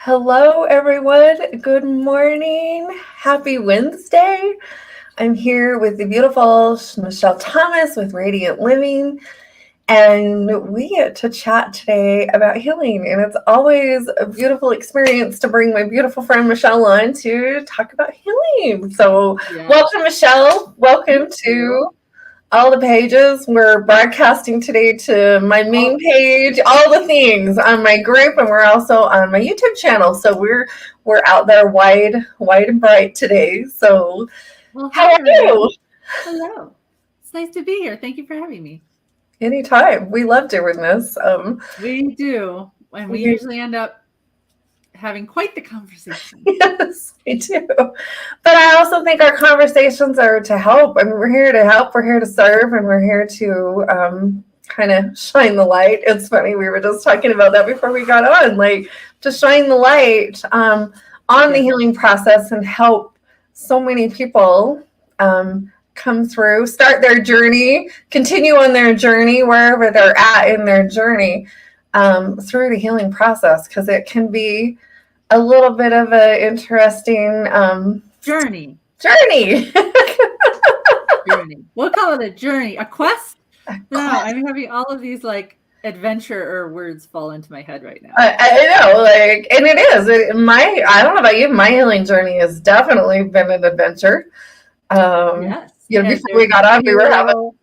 Hello, everyone. Good morning. Happy Wednesday. I'm here with the beautiful Michele Thomas with Radiant Living, and we get to chat today about healing. And it's always a beautiful experience to bring my beautiful friend Michele on to talk about healing. So, welcome, Michele. Welcome to all the pages. We're broadcasting today to my main page, all the things on my group, and we're also on my YouTube channel. So we're out there wide and bright today. So how are you? Hello. It's nice to be here. Thank you for having me. Anytime. We love doing this. We do. And we usually end up having quite the conversation. Yes, we do. But I also think our conversations are to help. I mean, we're here to help, we're here to serve, and we're here to kind of shine the light. It's funny, we were just talking about that before we got on, like to shine the light on the healing process and help so many people come through, start their journey, continue on their journey, wherever they're at in their journey, through the healing process, because it can be a little bit of an interesting journey. Journey. We'll call it a journey, a quest. No, I'm having all of these like adventure words fall into my head right now. I know, like, and it is. I don't know about you, my healing journey has definitely been an adventure. Yes. Before we got on, we were having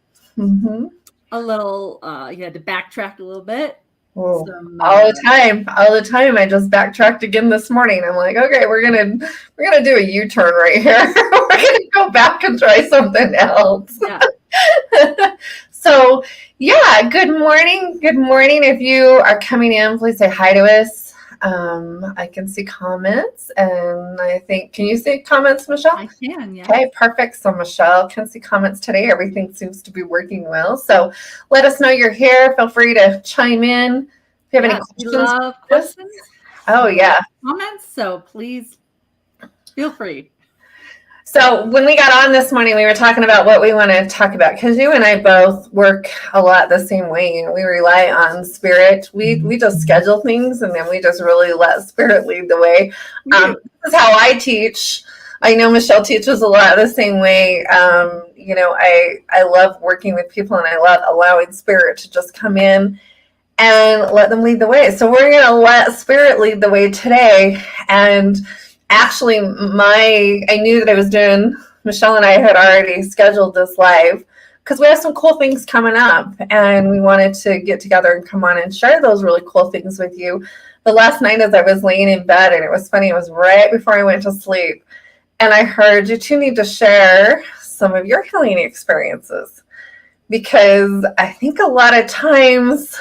a little. You had to backtrack a little bit. All the time. I just backtracked again this morning. I'm like, okay, we're gonna do a U-turn right here. We're gonna go back and try something else. Yeah. So yeah, good morning. Good morning. If you are coming in, please say hi to us. I can see comments, and I think, can you see comments, Michele? I can, yeah. Okay, perfect. So Michele can see comments today. Everything seems to be working well. So let us know you're here. Feel free to chime in. If you have any questions. Love questions. Oh, yeah. Comments. So please feel free. So when we got on this morning, we were talking about what we want to talk about, because you and I both work a lot the same way. We rely on spirit. We just schedule things, and then we just really let spirit lead the way. This is how I teach. I know Michele teaches a lot the same way. I love working with people, and I love allowing spirit to just come in and let them lead the way. So we're going to let spirit lead the way today. And actually, I knew that I was doing, Michele and I had already scheduled this live because we have some cool things coming up, and we wanted to get together and come on and share those really cool things with you. The last night, as I was laying in bed, and it was funny, it was right before I went to sleep, and I heard you two need to share some of your healing experiences, because I think a lot of times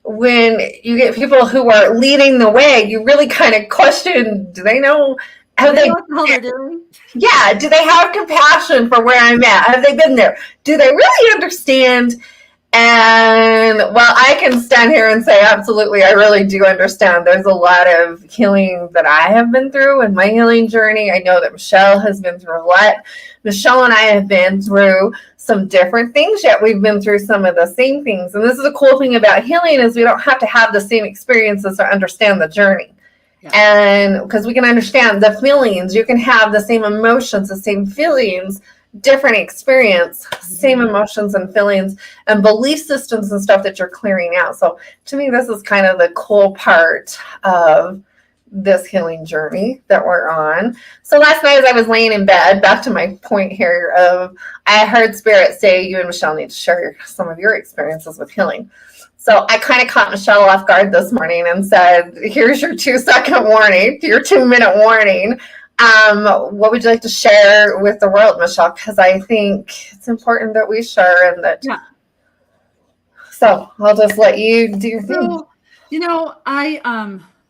when you get people who are leading the way, you really kind of question, do they know how they know what the hell they're doing? Yeah, do they have compassion for where I'm at? Have they been there? Do they really understand? And well, I can stand here and say, absolutely, I really do understand. There's a lot of healing that I have been through in my healing journey. I know that Michele has been through a lot. Michele and I have been through some different things, yet we've been through some of the same things. And this is the cool thing about healing, is we don't have to have the same experiences to understand the journey. Yeah. And because we can understand the feelings, you can have the same emotions, the same feelings, different experience, same emotions and feelings and belief systems and stuff that you're clearing out. So to me, this is kind of the cool part of this healing journey that we're on. So last night, as I was laying in bed, back to my point here of, I heard spirit say, you and Michele need to share some of your experiences with healing. So I kind of caught Michele off guard this morning and said, here's your 2-second warning, your 2-minute warning. What would you like to share with the world, Michele? Because I think it's important that we share, and that. Yeah. So I'll just let you do your thing.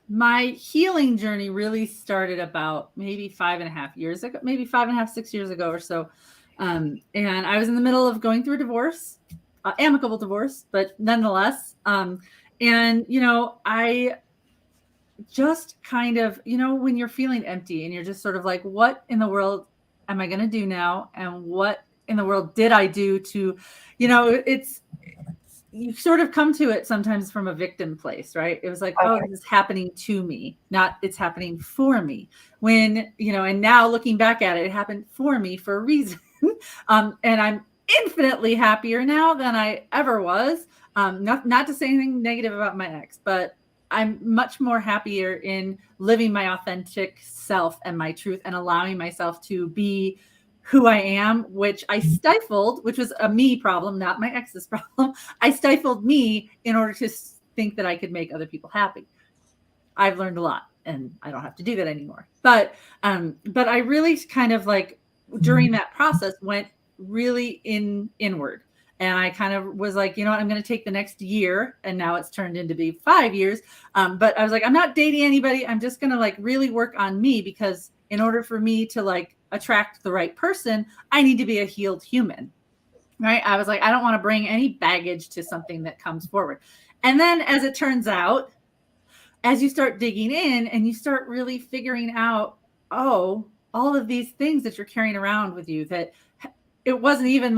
My healing journey really started about maybe 5.5 years ago, maybe 5.5, 6 years ago or so. And I was in the middle of going through a divorce, amicable divorce, but nonetheless. I just kind of, when you're feeling empty and you're just sort of like, what in the world am I going to do now? And what in the world did I do to, you sort of come to it sometimes from a victim place, right? It was like, oh, this is happening to me, not it's happening for me. When, and now looking back at it, it happened for me for a reason. And I'm infinitely happier now than I ever was. Not to say anything negative about my ex, but I'm much more happier in living my authentic self and my truth and allowing myself to be who I am, which I stifled, which was a me problem, not my ex's problem. I stifled me in order to think that I could make other people happy. I've learned a lot and I don't have to do that anymore. But I really kind of like during that process went really inward. And I kind of was like, I'm going to take the next year. And now it's turned into be 5 years. But I was like, I'm not dating anybody. I'm just going to like really work on me, because in order for me to like attract the right person, I need to be a healed human. Right. I was like, I don't want to bring any baggage to something that comes forward. And then as it turns out, as you start digging in and you start really figuring out, all of these things that you're carrying around with you, that it wasn't even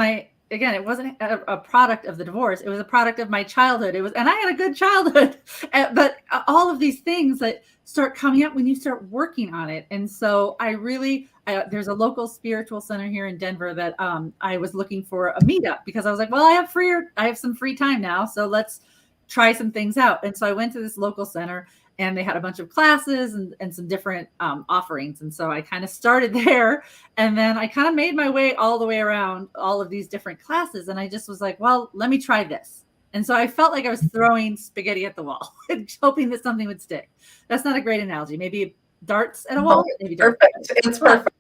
it wasn't a product of the divorce. It was a product of my childhood. And I had a good childhood, but all of these things that start coming up when you start working on it. And so there's a local spiritual center here in Denver that I was looking for a meetup, because I was like, well, I have some free time now, so let's try some things out. And so I went to this local center, and they had a bunch of classes and some different offerings. And so I kind of started there, and then I kind of made my way all the way around all of these different classes. And I just was like, well, let me try this. And so I felt like I was throwing spaghetti at the wall, hoping that something would stick. That's not a great analogy. Maybe darts at a wall. Maybe darts. Perfect. It's perfect.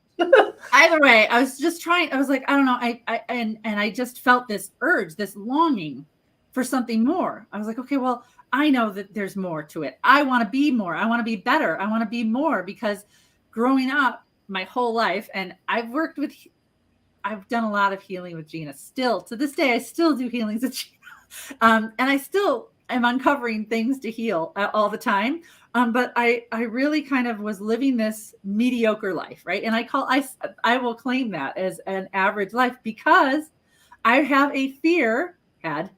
Either way, I was just trying. I was like, I don't know. I just felt this urge, this longing for something more. I was like, okay, well, I know that there's more to it. I want to be more. I want to be better. I want to be more, because growing up my whole life, and I've done a lot of healing with Gina. Still to this day, I still do healings with Gina. And I still am uncovering things to heal all the time. But I really kind of was living this mediocre life, right? And I will claim that as an average life, because I have a fear, had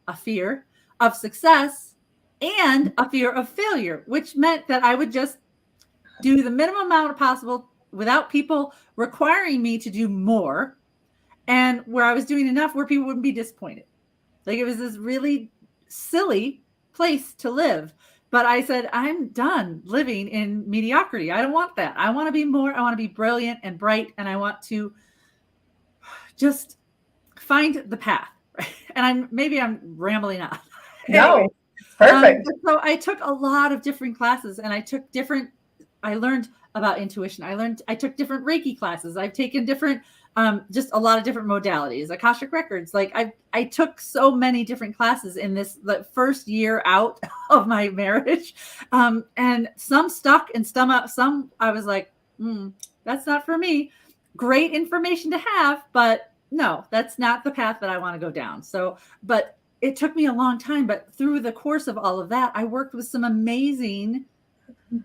a fear of success and a fear of failure, which meant that I would just do the minimum amount possible without people requiring me to do more, and where I was doing enough where people wouldn't be disappointed. Like, it was this really silly place to live. But I said, I'm done living in mediocrity. I don't want that. I want to be more. I want to be brilliant and bright, and I want to just find the path. Right? And maybe I'm rambling on. No, anyway, perfect. So I took a lot of different classes, and I learned about intuition. I took different Reiki classes. I've taken different, just a lot of different modalities, Akashic Records. Like I took so many different classes in the first year out of my marriage. And some stuck and some I was like, that's not for me. Great information to have, but no, that's not the path that I want to go down. So, but it took me a long time, but through the course of all of that, I worked with some amazing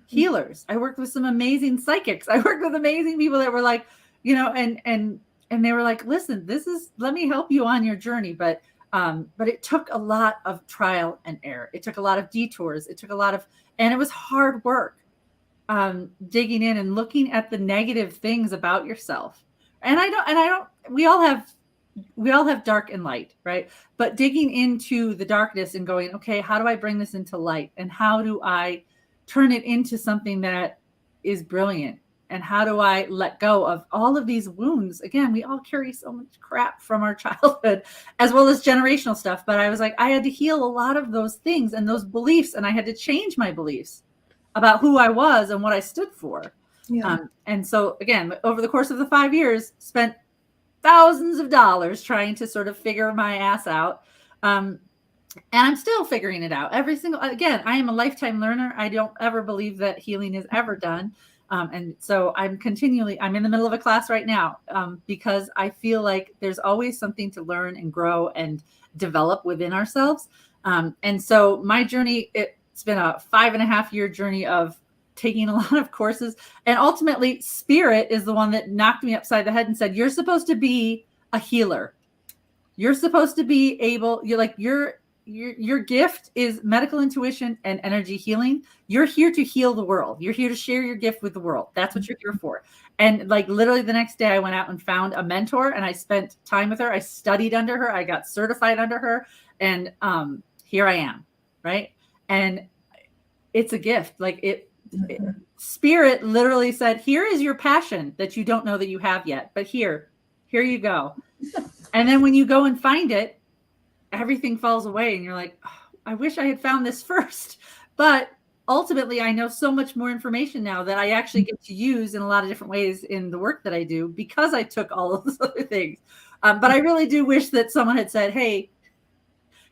healers. I worked with some amazing psychics. I worked with amazing people that were like, and they were like, listen, let me help you on your journey. But it took a lot of trial and error. It took a lot of detours. And it was hard work, digging in and looking at the negative things about yourself. We all have dark and light, right? But digging into the darkness and going, okay, how do I bring this into light? And how do I turn it into something that is brilliant? And how do I let go of all of these wounds? Again, we all carry so much crap from our childhood, as well as generational stuff. But I was like, I had to heal a lot of those things and those beliefs, and I had to change my beliefs about who I was and what I stood for. Yeah. And so again, over the course of the 5 years, spent thousands of dollars trying to sort of figure my ass out. And I'm still figuring it out again, I am a lifetime learner. I don't ever believe that healing is ever done. And so I'm in the middle of a class right now, because I feel like there's always something to learn and grow and develop within ourselves. And so my journey, it's been a 5.5 year journey of taking a lot of courses, and ultimately Spirit is the one that knocked me upside the head and said, you're supposed to be a healer. You're supposed to be able, your gift is medical intuition and energy healing. You're here to heal the world. You're here to share your gift with the world. That's what you're here for. And like literally the next day I went out and found a mentor and I spent time with her. I studied under her. I got certified under her. And here I am. Right. And it's a gift. Spirit literally said, here is your passion that you don't know that you have yet, but here you go. And then when you go and find it, everything falls away and you're like, oh, I wish I had found this first. But ultimately, I know so much more information now that I actually get to use in a lot of different ways in the work that I do because I took all of those other things. But I really do wish that someone had said, hey,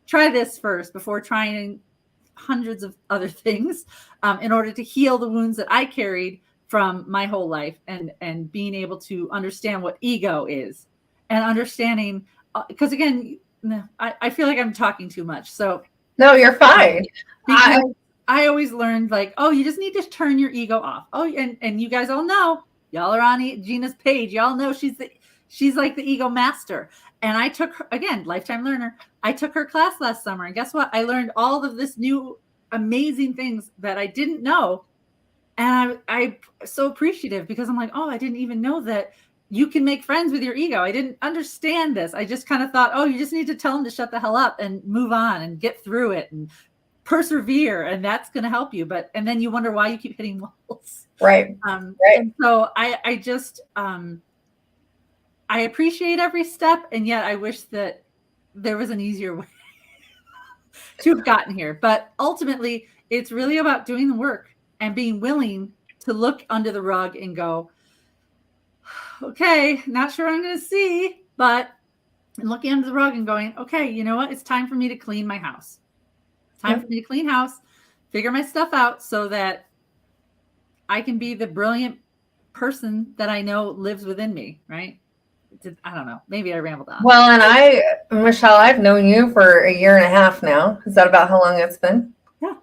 try this first before trying hundreds of other things in order to heal the wounds that I carried from my whole life and being able to understand what ego is and understanding, because again, I feel like I'm talking too much. So no, you're fine. I always learned like, oh, you just need to turn your ego off. Oh, and you guys all know, y'all are on Gina's page. Y'all know she's like the ego master. And I took her, again, lifetime learner. I took her class last summer. And guess what? I learned all of this new amazing things that I didn't know. And I'm so appreciative because I'm like, oh, I didn't even know that you can make friends with your ego. I didn't understand this. I just kind of thought, oh, you just need to tell them to shut the hell up and move on and get through it and persevere. And that's going to help you. And then you wonder why you keep hitting walls. Right. Right. And so I just, I appreciate every step. And yet I wish that there was an easier way to have gotten here. But ultimately, it's really about doing the work and being willing to look under the rug and go, okay, not sure I'm going to see, but looking under the rug and going, okay, you know what? It's time for me to clean my house. Time for me to clean house, figure my stuff out so that I can be the brilliant person that I know lives within me, right? I don't know. Maybe I rambled on. Well, and Michele, I've known you for 1.5 years now. Is that about how long it's been? Yeah.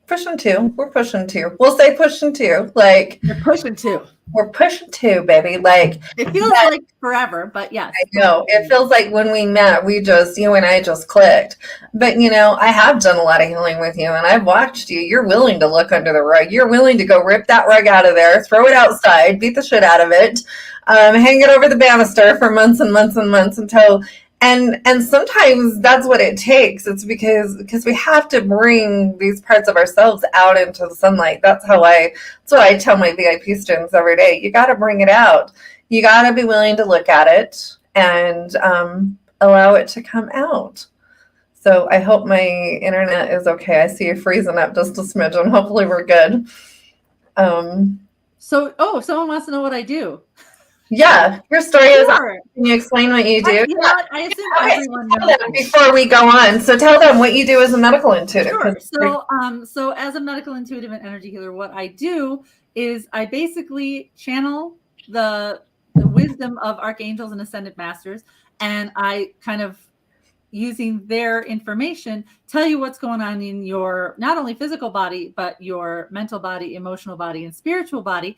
Pushing 2. We're pushing 2. We'll say pushing 2. Like you're pushing 2. We're pushing 2, baby. Like it feels like forever, but yes. I know. It feels like when we met, you and I just clicked. But I have done a lot of healing with you and I've watched you. You're willing to look under the rug. You're willing to go rip that rug out of there, throw it outside, beat the shit out of it, hang it over the banister for months and months and months until and sometimes that's what it takes. It's because we have to bring these parts of ourselves out into the sunlight. That's what I tell my VIP students every day. You got to bring it out. You got to be willing to look at it and allow it to come out. So I hope my internet is okay. I see you freezing up just a smidgen. Hopefully we're good. Someone wants to know what I do. Yeah, your story is awesome. Can you explain what you do? I assume everyone knows. Before we go on, so tell them what you do as a medical intuitive. Sure. So as a medical intuitive and energy healer, what I do is I basically channel the wisdom of archangels and ascended masters, and I kind of, using their information, tell you what's going on in your not only physical body, but your mental body, emotional body, and spiritual body.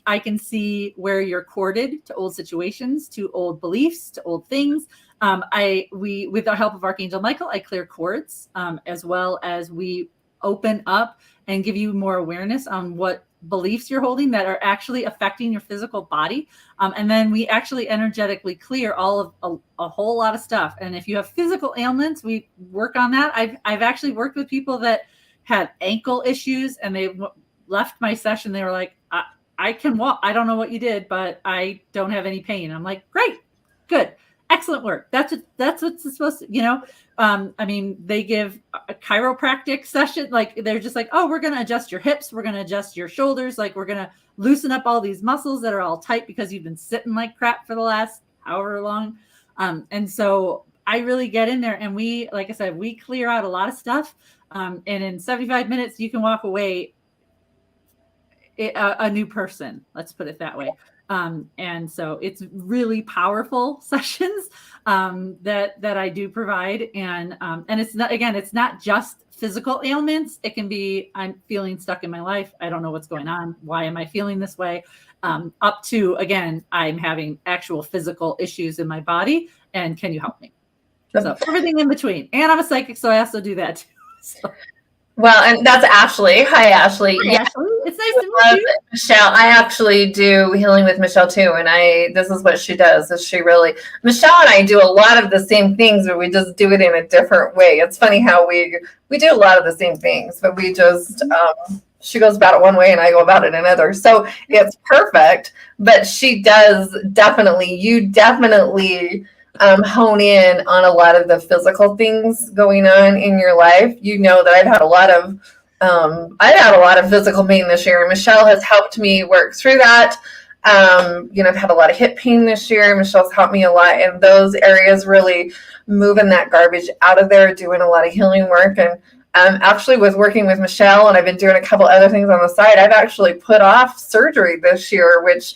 I can see where you're corded to old situations, to old beliefs, to old things. With the help of Archangel Michael, I clear cords, as well as we open up and give you more awareness on what beliefs you're holding that are actually affecting your physical body. And then we actually energetically clear all of a whole lot of stuff. And if you have physical ailments, we work on that. I've actually worked with people that had ankle issues and they left my session. They were like, I can walk. I don't know what you did, but I don't have any pain. I'm like, great, good. Excellent work. That's what's supposed to, they give a chiropractic session. Like they're just like, oh, we're going to adjust your hips. We're going to adjust your shoulders. Like we're going to loosen up all these muscles that are all tight because you've been sitting like crap for the last however long. And so I really get in there and like I said, we clear out a lot of stuff. And in 75 minutes, you can walk away a new person. Let's put it that way. And so it's really powerful sessions that I do provide. And it's not just physical ailments. It can be, I'm feeling stuck in my life. I don't know what's going on. Why am I feeling this way? Up to, again, I'm having actual physical issues in my body And can you help me? So everything in between. And I'm a psychic, so I also do that too. So. Well, and that's Ashley. Hi, Ashley. Hi, yeah, Ashley. It's nice to meet you. Michele. I actually do healing with Michele too, and this is what she does. Is she really? Michele and I do a lot of the same things, but we just do it in a different way. It's funny how we do a lot of the same things, but we just she goes about it one way and I go about it another. So it's perfect. But she does definitely. You definitely hone in on a lot of the physical things going on in your life. You know that I've had a lot of physical pain this year, and Michele has helped me work through that. I've had a lot of hip pain this year. Michelle's helped me a lot in those areas, really moving that garbage out of there, doing a lot of healing work. And actually with working with Michele, and I've been doing a couple other things on the side, I've actually put off surgery this year, which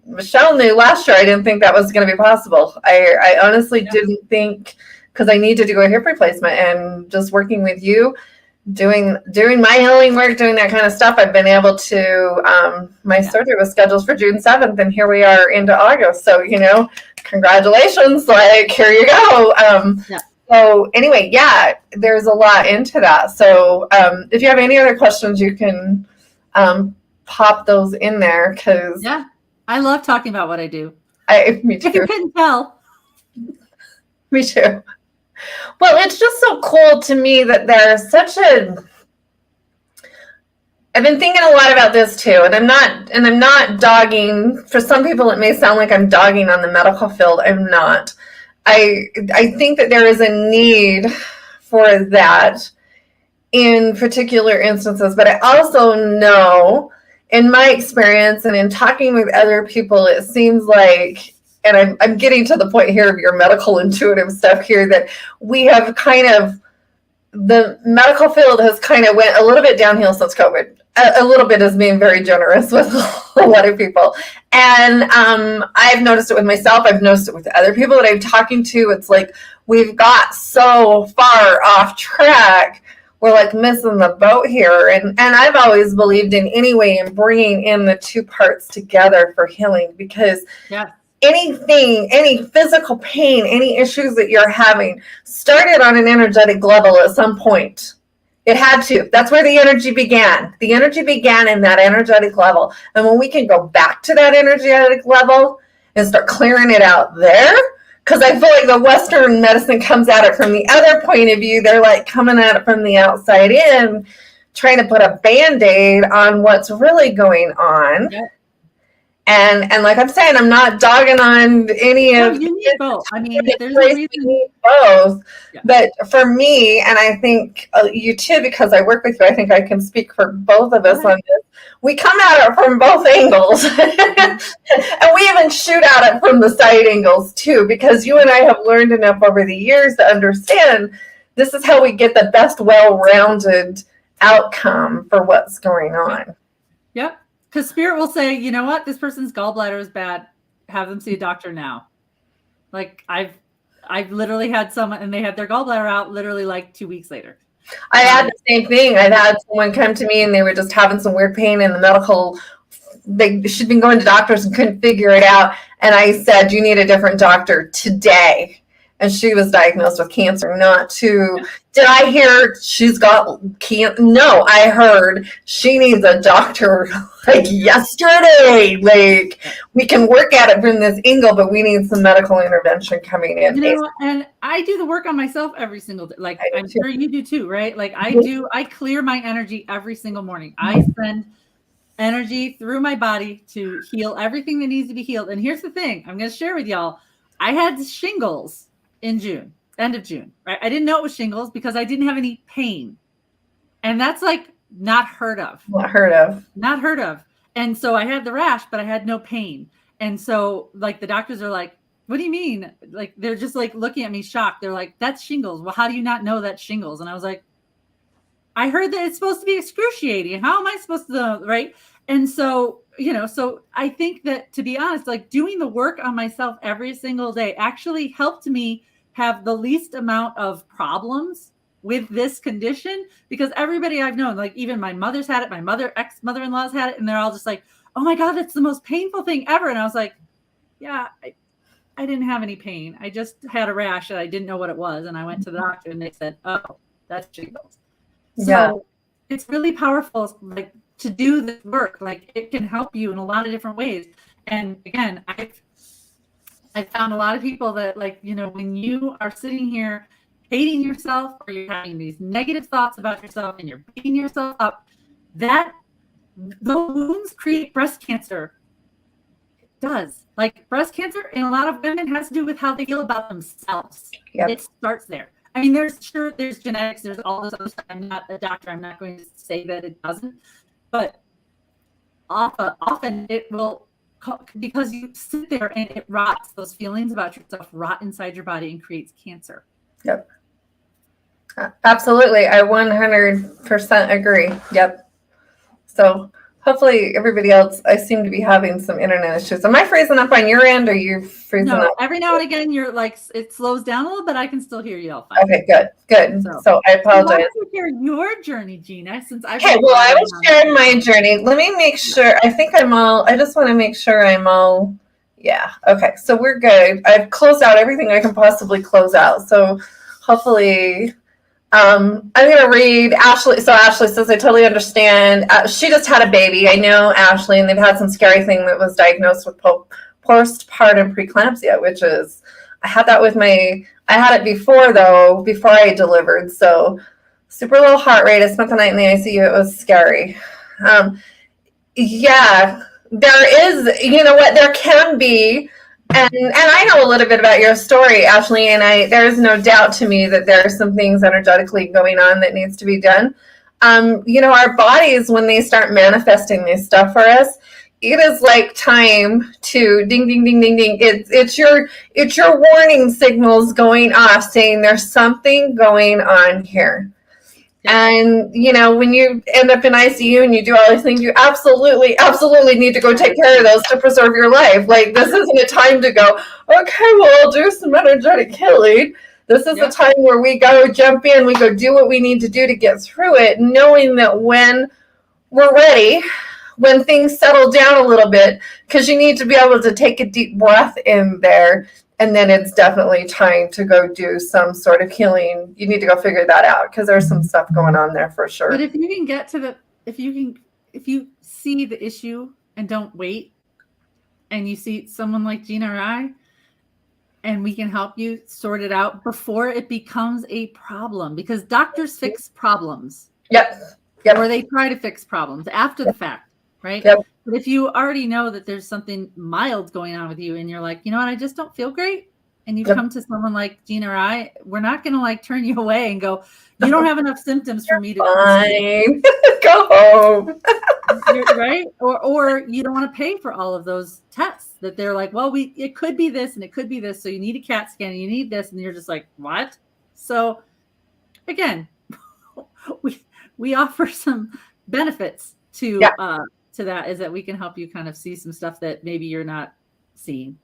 Michele knew last year I didn't think that was going to be possible. I honestly didn't think, because I need to do a hip replacement, and just working with you, doing my healing work, doing that kind of stuff, I've been able to, my surgery was scheduled for June 7th, and here we are into August. So, congratulations, like, here you go. So anyway, there's a lot into that. So if you have any other questions, you can pop those in there, because I love talking about what I do. Me too. If you couldn't tell. Me too. Well, it's just so cool to me that there's I've been thinking a lot about this too, and I'm not dogging. For some people, it may sound like I'm dogging on the medical field. I'm not. I think that there is a need for that in particular instances, but I also know, in my experience and in talking with other people, it seems like, and I'm getting to the point here of your medical intuitive stuff here, that we have the medical field has kind of went a little bit downhill since COVID. A little bit is being very generous with a lot of people. And I've noticed it with myself. I've noticed it with other people that I'm talking to. It's like we've got so far off track. We're like missing the boat here. And I've always believed in bringing in the two parts together for healing, because any physical pain, any issues that you're having started on an energetic level at some point. It had to. That's where the energy began. The energy began in that energetic level. And when we can go back to that energetic level and start clearing it out there, because I feel like the Western medicine comes at it from the other point of view. They're like coming at it from the outside in, trying to put a Band-Aid on what's really going on. Yep. And like I'm saying, I'm not dogging on any of you need both. I mean, there's a reason. You need both. Yeah. But for me, and I think you too, because I work with you, I think I can speak for both of us on this. We come at it from both angles. And we even shoot at it from the side angles too, because you and I have learned enough over the years to understand this is how we get the best well-rounded outcome for what's going on. Yep. Because spirit will say, you know what, this person's gallbladder is bad. Have them see a doctor now. Like I've literally had someone, and they had their gallbladder out literally like 2 weeks later. I had the same thing. I've had someone come to me and they were just having some weird pain in the medical. She'd been going to doctors and couldn't figure it out. And I said, you need a different doctor today. And she was diagnosed with cancer. Did I hear she's got cancer? No, I heard she needs a doctor like yesterday. Like, we can work at it from this angle, but we need some medical intervention coming in. And I do the work on myself every single day. Like, I'm sure you do too, right? Like I clear my energy every single morning. I send energy through my body to heal everything that needs to be healed. And here's the thing I'm going to share with y'all. I had shingles in June, end of June, right? I didn't know it was shingles because I didn't have any pain. And that's like not heard of. Not heard of. And so I had the rash, but I had no pain. And so like the doctors are like, what do you mean? Like, they're just like looking at me shocked. They're like, that's shingles. Well, how do you not know that's shingles? And I was like, I heard that it's supposed to be excruciating. How am I supposed to know? Right. And so, so I think that, to be honest, like doing the work on myself every single day actually helped me have the least amount of problems with this condition, because everybody I've known, like even my mother's had it, my ex-mother-in-law's had it, and they're all just like, oh my God, it's the most painful thing ever. And I was like, yeah, I didn't have any pain. I just had a rash and I didn't know what it was. And I went to the doctor and they said, oh, that's shingles. So it's really powerful, like, to do this work. Like, it can help you in a lot of different ways. And again, I've found a lot of people that, like, you know, when you are sitting here hating yourself, or you're having these negative thoughts about yourself and you're beating yourself up, that those wounds create breast cancer. It does. Like, breast cancer in a lot of women has to do with how they feel about themselves. It starts there. I mean, there's genetics, there's all this other stuff. I'm not a doctor. I'm not going to say that it doesn't, but often it will, because you sit there and it rots, those feelings about yourself rot inside your body and creates cancer. Yep. Absolutely. I 100% agree. Yep. So hopefully everybody else, I seem to be having some internet issues. Am I freezing up on your end, or are you freezing up? Every now and again, you're like, it slows down a little, but I can still hear you all fine. Okay, good. So I apologize. I want to hear your journey, Gina, since I will share my journey. Let me make sure. I think I just want to make sure I'm all, yeah. Okay, so we're good. I've closed out everything I can possibly close out. So hopefully, I'm going to read Ashley. So Ashley says, I totally understand. She just had a baby. I know Ashley, and they've had some scary thing that was diagnosed with postpartum preeclampsia, which is, I had it before I delivered. So super low heart rate. I spent the night in the ICU. It was scary. Yeah, there is, you know what, there can be. And I know a little bit about your story, Ashley, and there's no doubt to me that there are some things energetically going on that needs to be done. You know, our bodies, when they start manifesting this stuff for us, it is like time to ding, ding, ding, ding, ding. It's your warning signals going off saying there's something going on here. And, you know, when you end up in ICU and you do all these things, you absolutely need to go take care of those to preserve your life. Like, this isn't a time to go, okay, well, I'll do some energetic healing. This is a time where we go jump in, we go do what we need to do to get through it, knowing that when we're ready, when things settle down a little bit, because you need to be able to take a deep breath in there. And then it's definitely time to go do some sort of healing. You need to go figure that out, because there's some stuff going on there for sure. But if you can get to if you see the issue and don't wait, and you see someone like Gina or I, and we can help you sort it out before it becomes a problem, because doctors fix problems. Yep. Or they try to fix problems after the fact, right? Yep. But if you already know that there's something mild going on with you and you're like, you know what, I just don't feel great. And you come to someone like Gina or I, we're not going to like turn you away and go, you don't have enough symptoms for me to fine. Go home. Right? Or you don't want to pay for all of those tests that they're like, well, it could be this and it could be this. So you need a CAT scan and you need this. And you're just like, what? So again, we offer some benefits to that, is that we can help you kind of see some stuff that maybe you're not seeing.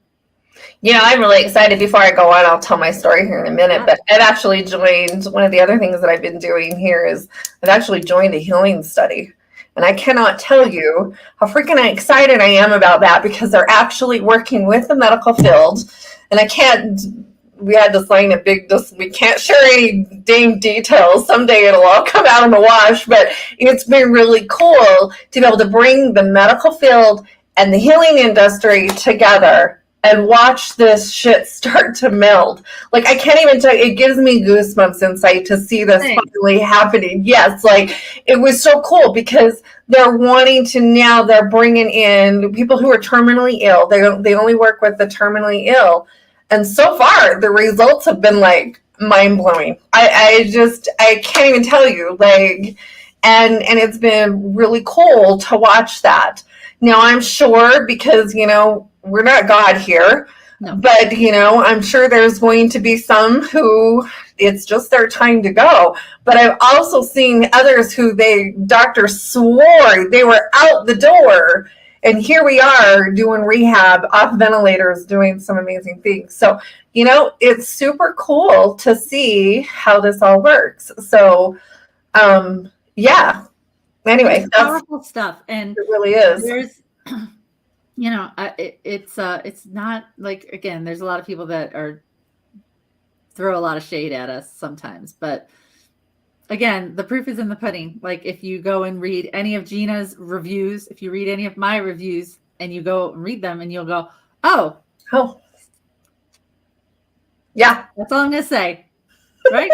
You know, I'm really excited. Before I go on, I'll tell my story here in a minute, but I've actually joined, one of the other things that I've been doing here is I've actually joined a healing study. And I cannot tell you how freaking excited I am about that, because they're actually working with the medical field. And we had to sign we can't share any dang details. Someday it'll all come out in the wash, but it's been really cool to be able to bring the medical field and the healing industry together and watch this shit start to meld. Like, I can't even tell you, it gives me goosebumps inside to see this finally happening. Yes, like, it was so cool, because they're wanting to, now they're bringing in people who are terminally ill. They only work with the terminally ill. And so far, the results have been like mind-blowing. I can't even tell you, like, and it's been really cool to watch that. Now, I'm sure, because, you know, we're not God here, but, you know, I'm sure there's going to be some who it's just their time to go. But I've also seen others who doctors swore they were out the door. And here we are doing rehab off ventilators, doing some amazing things. So, you know, it's super cool to see how this all works. So, yeah. Anyway, it's powerful stuff. And it really is. It's not like, again, there's a lot of people that throw a lot of shade at us sometimes, but again, the proof is in the pudding. Like, if you go and read any of Gina's reviews, if you read any of my reviews and you go and read them, and you'll go, oh, yeah, that's all I'm going to say. Right?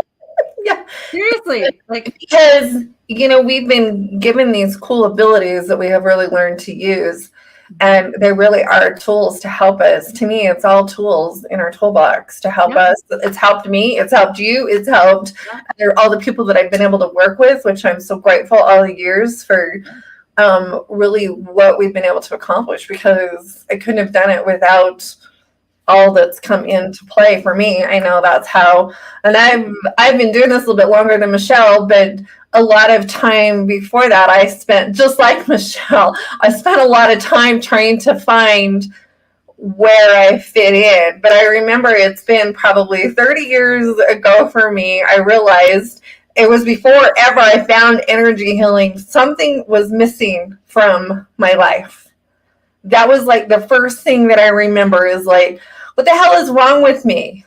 yeah. Seriously. Like, because, we've been given these cool abilities that we have really learned to use. And they really are tools to help us. To me, it's all tools in our toolbox to help us. It's helped me. It's helped you. It's helped all the people that I've been able to work with, which I'm so grateful all the years for really what we've been able to accomplish, because I couldn't have done it without all that's come into play for me. I know that's how, and I've been doing this a little bit longer than Michele, but a lot of time before that I spent, just like Michele, I spent a lot of time trying to find where I fit in. But I remember it's been probably 30 years ago for me, I realized it was before ever I found energy healing, something was missing from my life. That was like the first thing that I remember, is like, what the hell is wrong with me?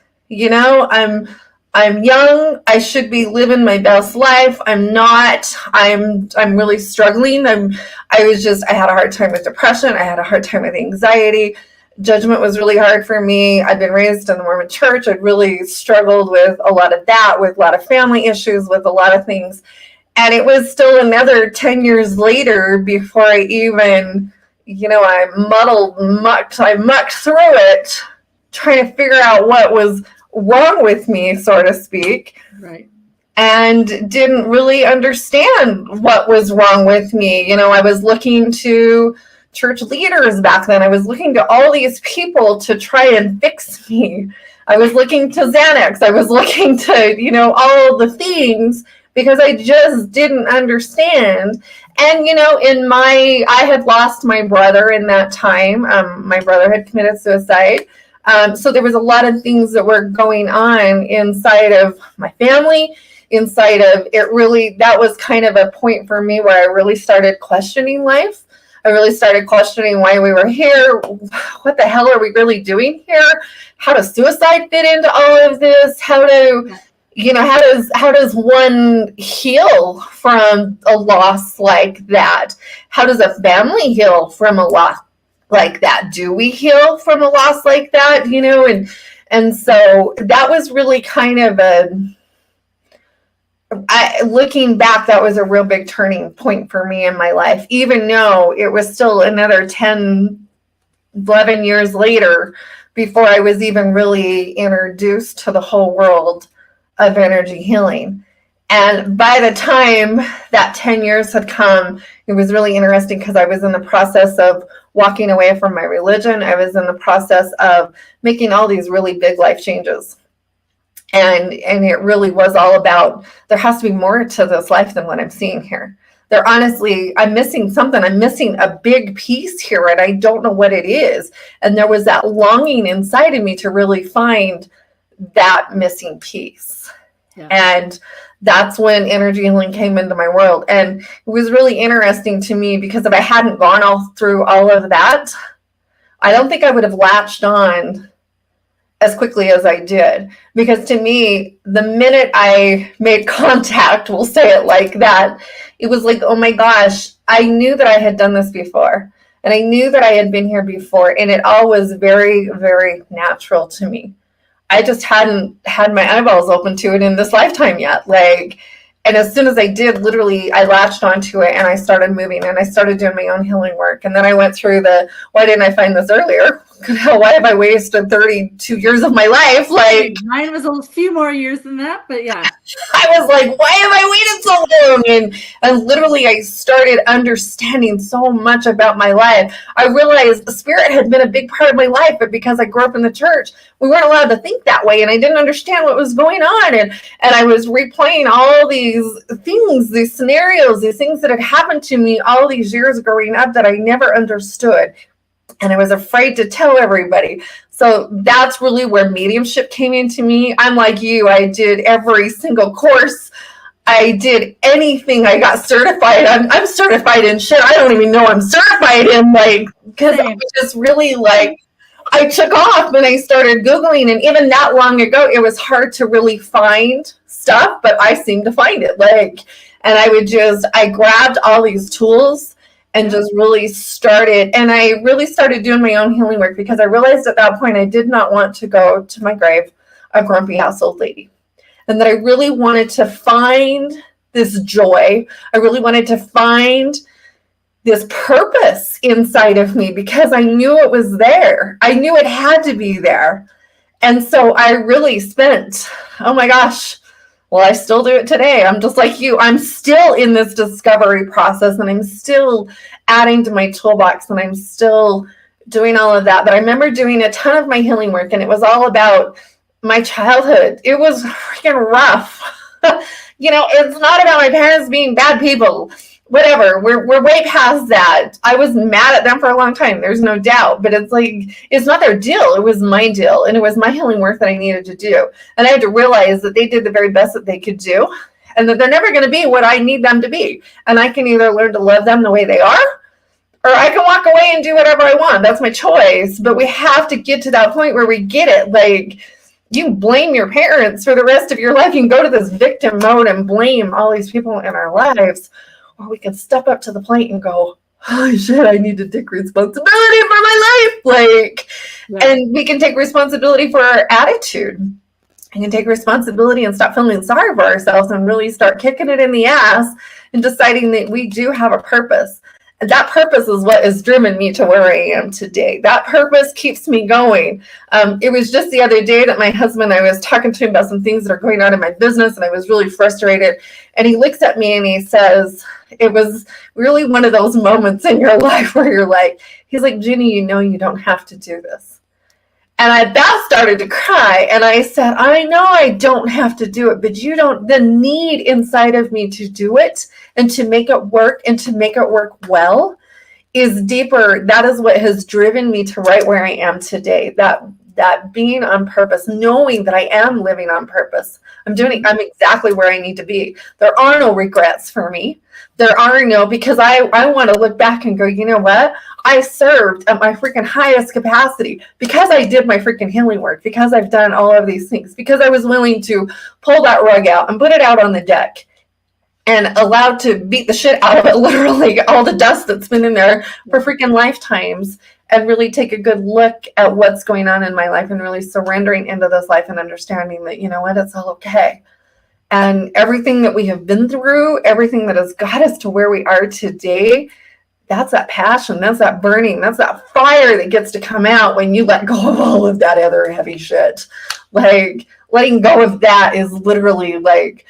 I'm young. I should be living my best life. I'm not. I'm really struggling. I had a hard time with depression. I had a hard time with anxiety. Judgment was really hard for me. I'd been raised in the Mormon church. I'd really struggled with a lot of that, with a lot of family issues, with a lot of things. And it was still another 10 years later before I even, I mucked through it, trying to figure out what was wrong with me, so to speak. Right. And didn't really understand what was wrong with me. I was looking to church leaders back then. I was looking to all these people to try and fix me. I was looking to Xanax. I was looking to, all the things, because I just didn't understand. And, I had lost my brother in that time. My brother had committed suicide. So there was a lot of things that were going on inside of my family, inside of it. Really, that was kind of a point for me where I really started questioning life. I really started questioning why we were here. What the hell are we really doing here? How does suicide fit into all of this? How does one heal from a loss like that? How does a family heal from a loss like that? Do we heal from a loss like that? And so that was really kind of looking back, that was a real big turning point for me in my life, even though it was still another 10, 11 years later before I was even really introduced to the whole world of energy healing. And by the time that 10 years had come, it was really interesting, because I was in the process of walking away from my religion. I was in the process of making all these really big life changes. And it really was all about, there has to be more to this life than what I'm seeing here. I'm missing something. I'm missing a big piece here, and I don't know what it is. And there was that longing inside of me to really find that missing piece. Yeah. And that's when energy healing came into my world. And it was really interesting to me, because if I hadn't gone through all of that, I don't think I would have latched on as quickly as I did. Because to me, the minute I made contact, we'll say it like that, it was like, oh my gosh, I knew that I had done this before. And I knew that I had been here before. And it all was very, very natural to me. I just hadn't had my eyeballs open to it in this lifetime yet. And as soon as I did, literally, I latched onto it, and I started moving, and I started doing my own healing work. And then I went through why didn't I find this earlier? Why have I wasted 32 years of my life? Mine was a few more years than that, but yeah. I was like, why have I waited so long? And literally, I started understanding so much about my life. I realized the spirit had been a big part of my life, but because I grew up in the church, we weren't allowed to think that way, and I didn't understand what was going on. And I was replaying all these things, these scenarios, these things that had happened to me all these years growing up that I never understood. And I was afraid to tell everybody. So that's really where mediumship came into me. I'm like you. I did every single course I did anything. I got certified. I'm certified in shit. I don't even know I'm certified in, like, because I was just really like, I took off and I started Googling, and even that long ago, it was hard to really find stuff, but I seemed to find it. Like, and I grabbed all these tools and just really started, and I really started doing my own healing work, because I realized at that point I did not want to go to my grave a grumpy house old lady. And that I really wanted to find this joy. I really wanted to find this purpose inside of me, because I knew it was there. I knew it had to be there. And so I really spent, oh my gosh, well, I still do it today. I'm just like you. I'm still in this discovery process, and I'm still adding to my toolbox, and I'm still doing all of that. But I remember doing a ton of my healing work, and it was all about my childhood. It was freaking rough. It's not about my parents being bad people. Whatever. We're way past that. I was mad at them for a long time. There's no doubt. But it's like, it's not their deal. It was my deal. And it was my healing work that I needed to do. And I had to realize that they did the very best that they could do, and that they're never going to be what I need them to be. And I can either learn to love them the way they are, or I can walk away and do whatever I want. That's my choice. But we have to get to that point where we get it. Like, you blame your parents for the rest of your life. You can go to this victim mode and blame all these people in our lives. Or we can step up to the plate and go, holy shit, I need to take responsibility for my life. And we can take responsibility for our attitude. We can take responsibility and stop feeling sorry for ourselves, and really start kicking it in the ass and deciding that we do have a purpose. And that purpose is what has driven me to where I am today. That purpose keeps me going. It was just the other day that my husband, I was talking to him about some things that are going on in my business, and I was really frustrated. And he looks at me and he says, it was really one of those moments in your life where you're like, he's like, Ginny, you don't have to do this. And I about started to cry, and I said, I know I don't have to do it, but the need inside of me to do it and to make it work, and to make it work well, is deeper. That is what has driven me to right where I am today. That being on purpose, knowing that I am living on purpose. I'm exactly where I need to be. There are no regrets for me. There are no, because I want to look back and go, you know what? I served at my freaking highest capacity because I did my freaking healing work, because I've done all of these things, because I was willing to pull that rug out and put it out on the deck and allowed to beat the shit out of it, literally all the dust that's been in there for freaking lifetimes, and really take a good look at what's going on in my life, and really surrendering into this life and understanding that, you know what, it's all okay. And everything that we have been through, everything that has got us to where we are today, that's that passion, that's that burning, that's that fire that gets to come out when you let go of all of that other heavy shit. Like, letting go of that is literally like,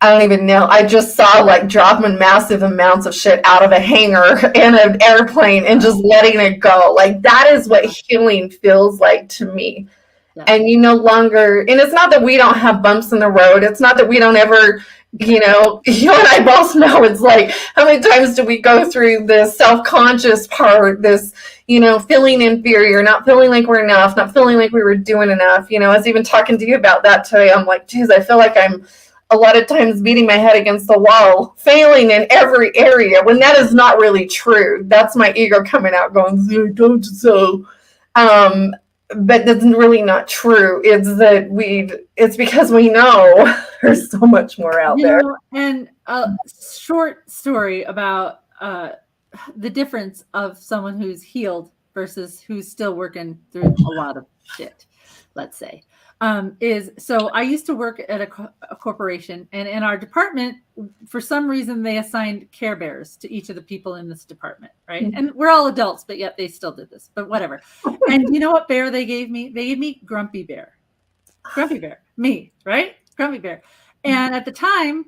I don't even know. I just saw like dropping massive amounts of shit out of a hangar in an airplane and just letting it go. Like, that is what healing feels like to me. Yeah. And you no longer, and it's not that we don't have bumps in the road. It's not that we don't ever, you and I both know, it's like, how many times do we go through this self-conscious part, this, feeling inferior, not feeling like we're enough, not feeling like we were doing enough. I was even talking to you about that today. I'm like, geez, I feel like I'm a lot of times beating my head against the wall, failing in every area, when that is not really true. That's my ego coming out going, don't so. But that's really not true. It's that it's because we know there's so much more out there. And a short story about the difference of someone who's healed versus who's still working through a lot of shit, let's say. So I used to work at a corporation, and in our department, for some reason, they assigned Care Bears to each of the people in this department, right? Mm-hmm. And we're all adults, but yet they still did this, but whatever. And you know what bear they gave me? They gave me Grumpy Bear. Grumpy Bear. Me, right? Grumpy Bear. And at the time,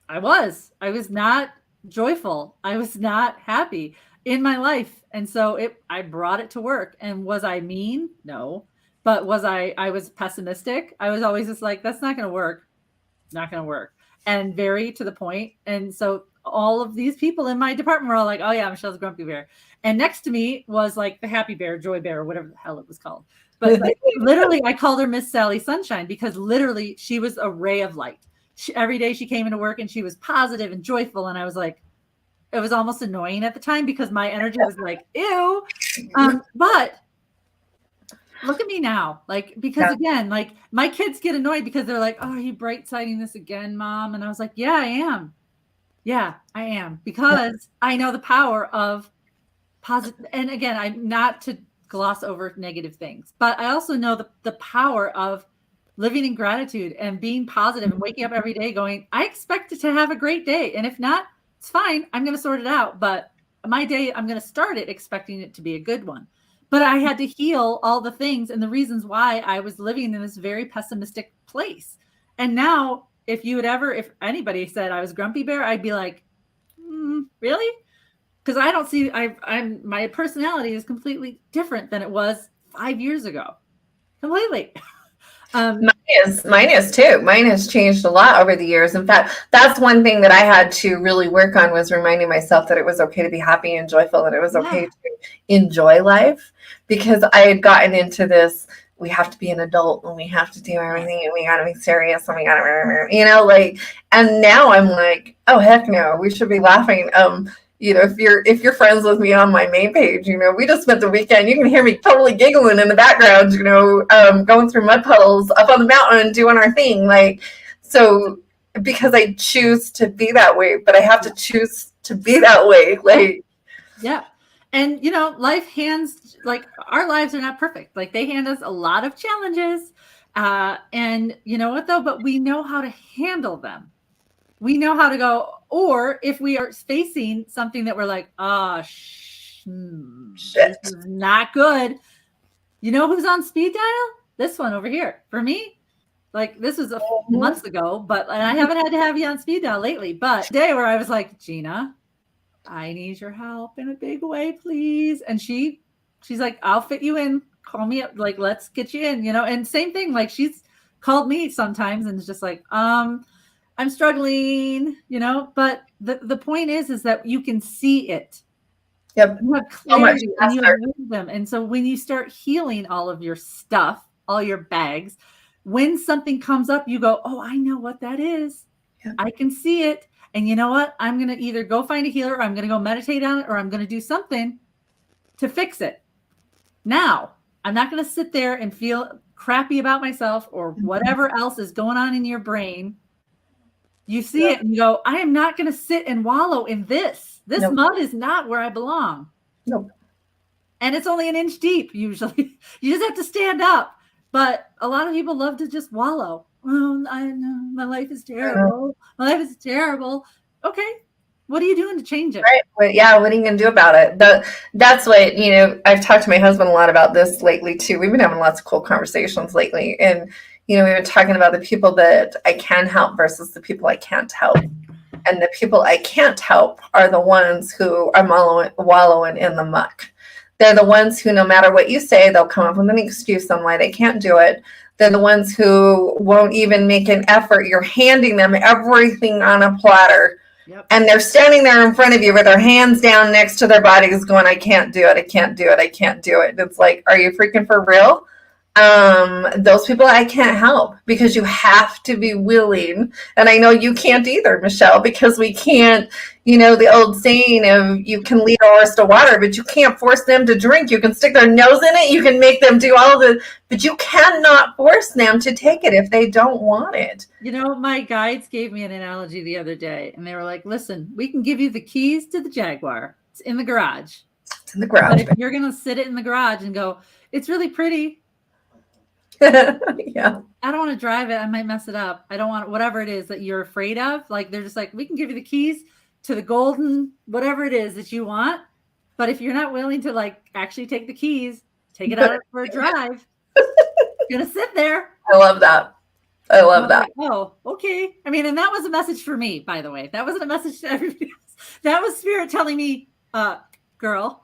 I was not joyful. I was not happy in my life. And so I brought it to work. And was I mean? No. But I was pessimistic. I was always just like, that's not going to work. Not going to work. And very to the point. And so all of these people in my department were all like, oh yeah, Michelle's Grumpy Bear. And next to me was like the Happy Bear, Joy Bear, or whatever the hell it was called. But like, literally, I called her Miss Sally Sunshine, because literally she was a ray of light. every day she came into work and she was positive and joyful. And I was like, it was almost annoying at the time because my energy was like, ew. But look at me now. Like, because again, like my kids get annoyed because they're like, oh, are you bright siding this again, Mom? And I was like, yeah, I am. Yeah, I am. Because I know the power of positive. And again, I'm not to gloss over negative things, but I also know the power of living in gratitude and being positive and waking up every day going, I expect it to have a great day. And if not, it's fine. I'm going to sort it out. But my day, I'm going to start it expecting it to be a good one. But I had to heal all the things and the reasons why I was living in this very pessimistic place. And now if anybody said I was Grumpy Bear, I'd be like, really? Because I don't see, my personality is completely different than it was 5 years ago. Completely. Mine is too. Mine has changed a lot over the years. In fact, that's one thing that I had to really work on, was reminding myself that it was okay to be happy and joyful, and it was okay to enjoy life, because I had gotten into this, we have to be an adult and we have to do everything and we got to be serious and we got to, and now I'm like, oh, heck no, we should be laughing. If you're friends with me on my main page, we just spent the weekend. You can hear me totally giggling in the background, going through mud puddles up on the mountain, doing our thing. So because I choose to be that way, but I have to choose to be that way. Yeah. And, life hands, our lives are not perfect. They hand us a lot of challenges. And you know what though, but we know how to handle them. We know how to go, or if we are facing something that we're like, shit, this is not good. You know who's on speed dial? This one over here. For me, this was months ago, and I haven't had to have you on speed dial lately. But today where I was like, Gina, I need your help in a big way, please. And she's like, I'll fit you in. Call me up. Let's get you in, and same thing. She's called me sometimes and it's just like, I'm struggling, but the point is that you can see it. Yep. You have clarity and you have wisdom. And so when you start healing all of your stuff, all your bags, when something comes up, you go, oh, I know what that is. Yep. I can see it. And you know what? I'm going to either go find a healer, or I'm going to go meditate on it, or I'm going to do something to fix it. Now, I'm not going to sit there and feel crappy about myself or whatever else is going on in your brain. You see it and you go, I am not going to sit and wallow in this. This mud is not where I belong. Nope. And it's only an inch deep, usually. You just have to stand up. But a lot of people love to just wallow. Oh, I know. My life is terrible. My life is terrible. Okay. What are you doing to change it? Right. Well, yeah. What are you going to do about it? That's what, I've talked to my husband a lot about this lately too. We've been having lots of cool conversations lately. And we were talking about the people that I can help versus the people I can't help. And the people I can't help are the ones who are wallowing in the muck. They're the ones who, no matter what you say, they'll come up with an excuse on why they can't do it. They're the ones who won't even make an effort. You're handing them everything on a platter. Yep. And they're standing there in front of you with their hands down next to their bodies going, I can't do it. I can't do it. I can't do it. It's like, are you freaking for real? Those people I can't help, because you have to be willing. And I know you can't either, Michele, because we can't, the old saying of you can lead a horse to water, but you can't force them to drink. You can stick their nose in it. You can make them do all but you cannot force them to take it if they don't want it. My guides gave me an analogy the other day, and they were like, listen, we can give you the keys to the Jaguar. It's in the garage. It's in the garage. But if you're going to sit it in the garage and go, it's really pretty. Yeah. I don't want to drive it. I might mess it up. I don't want whatever it is that you're afraid of. They're just like, we can give you the keys to the golden, whatever it is that you want. But if you're not willing to actually take the keys, take it out for a drive, you're going to sit there. I love that. I love that. Oh, okay. I mean, and that was a message for me, by the way. That wasn't a message to everybody else. That was Spirit telling me, girl.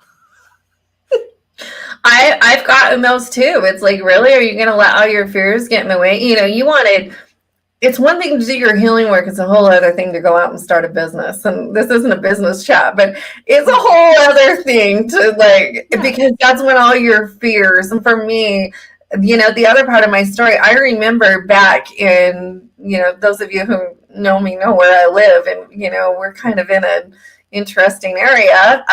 I've gotten those too. It's like, really, are you going to let all your fears get in the way? It's one thing to do your healing work. It's a whole other thing to go out and start a business. And this isn't a business chat, but it's a whole other thing to because that's when all your fears. And for me, the other part of my story, I remember back in those of you who know me know where I live, and, we're kind of in an interesting area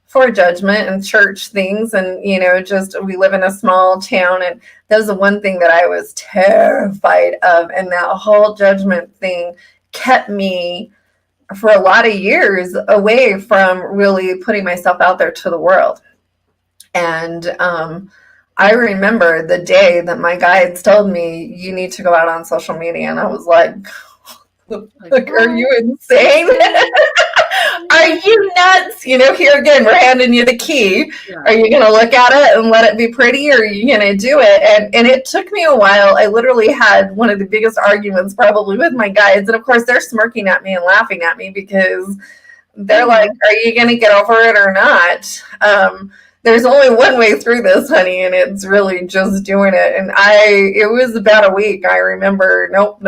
for judgment and church things. And, just we live in a small town. And that was the one thing that I was terrified of. And that whole judgment thing kept me for a lot of years away from really putting myself out there to the world. And I remember the day that my guides told me, you need to go out on social media. And I was like, are you insane? Are you nuts? Here again, we're handing you the key. Yeah. Are you going to look at it and let it be pretty, or are you going to do it? And it took me a while. I literally had one of the biggest arguments probably with my guides. And of course, they're smirking at me and laughing at me because they're like, are you going to get over it or not? There's only one way through this, honey, and it's really just doing it. And it was about a week. I remember, nope.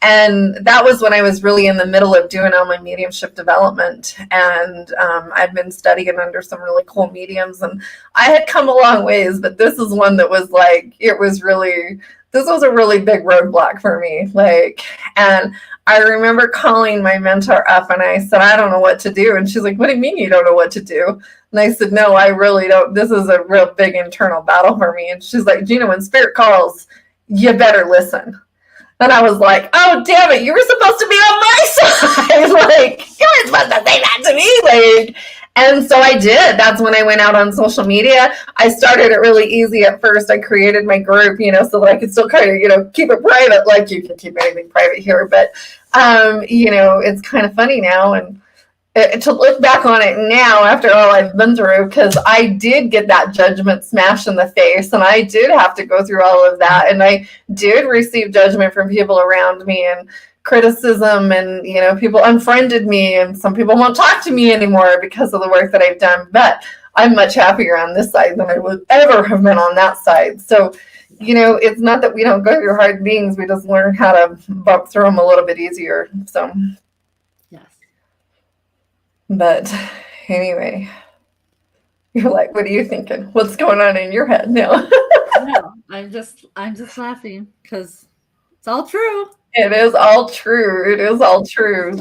And that was when I was really in the middle of doing all my mediumship development. And I'd been studying under some really cool mediums, and I had come a long ways, but this is one that was like, this was a really big roadblock for me. And I remember calling my mentor up, and I said, I don't know what to do. And she's like, what do you mean you don't know what to do? And I said, no, I really don't. This is a real big internal battle for me. And she's like, Gina, when spirit calls, you better listen. And I was like, oh, damn it, you were supposed to be on my side. You were supposed to say that to me. And so I did. That's when I went out on social media. I started it really easy at first. I created my group, so that I could still kind of, keep it private. Like, you can keep anything private here. But, it's kind of funny now. And to look back on it now after all I've been through, because I did get that judgment smashed in the face, and I did have to go through all of that, and I did receive judgment from people around me and criticism, and people unfriended me, and some people won't talk to me anymore because of the work that I've done. But I'm much happier on this side than I would ever have been on that side. So it's not that we don't go through hard things, we just learn how to bump through them a little bit easier. So but anyway, you're like, what are you thinking? What's going on in your head now? No, I'm just laughing because it's all true. It is all true. It is all true.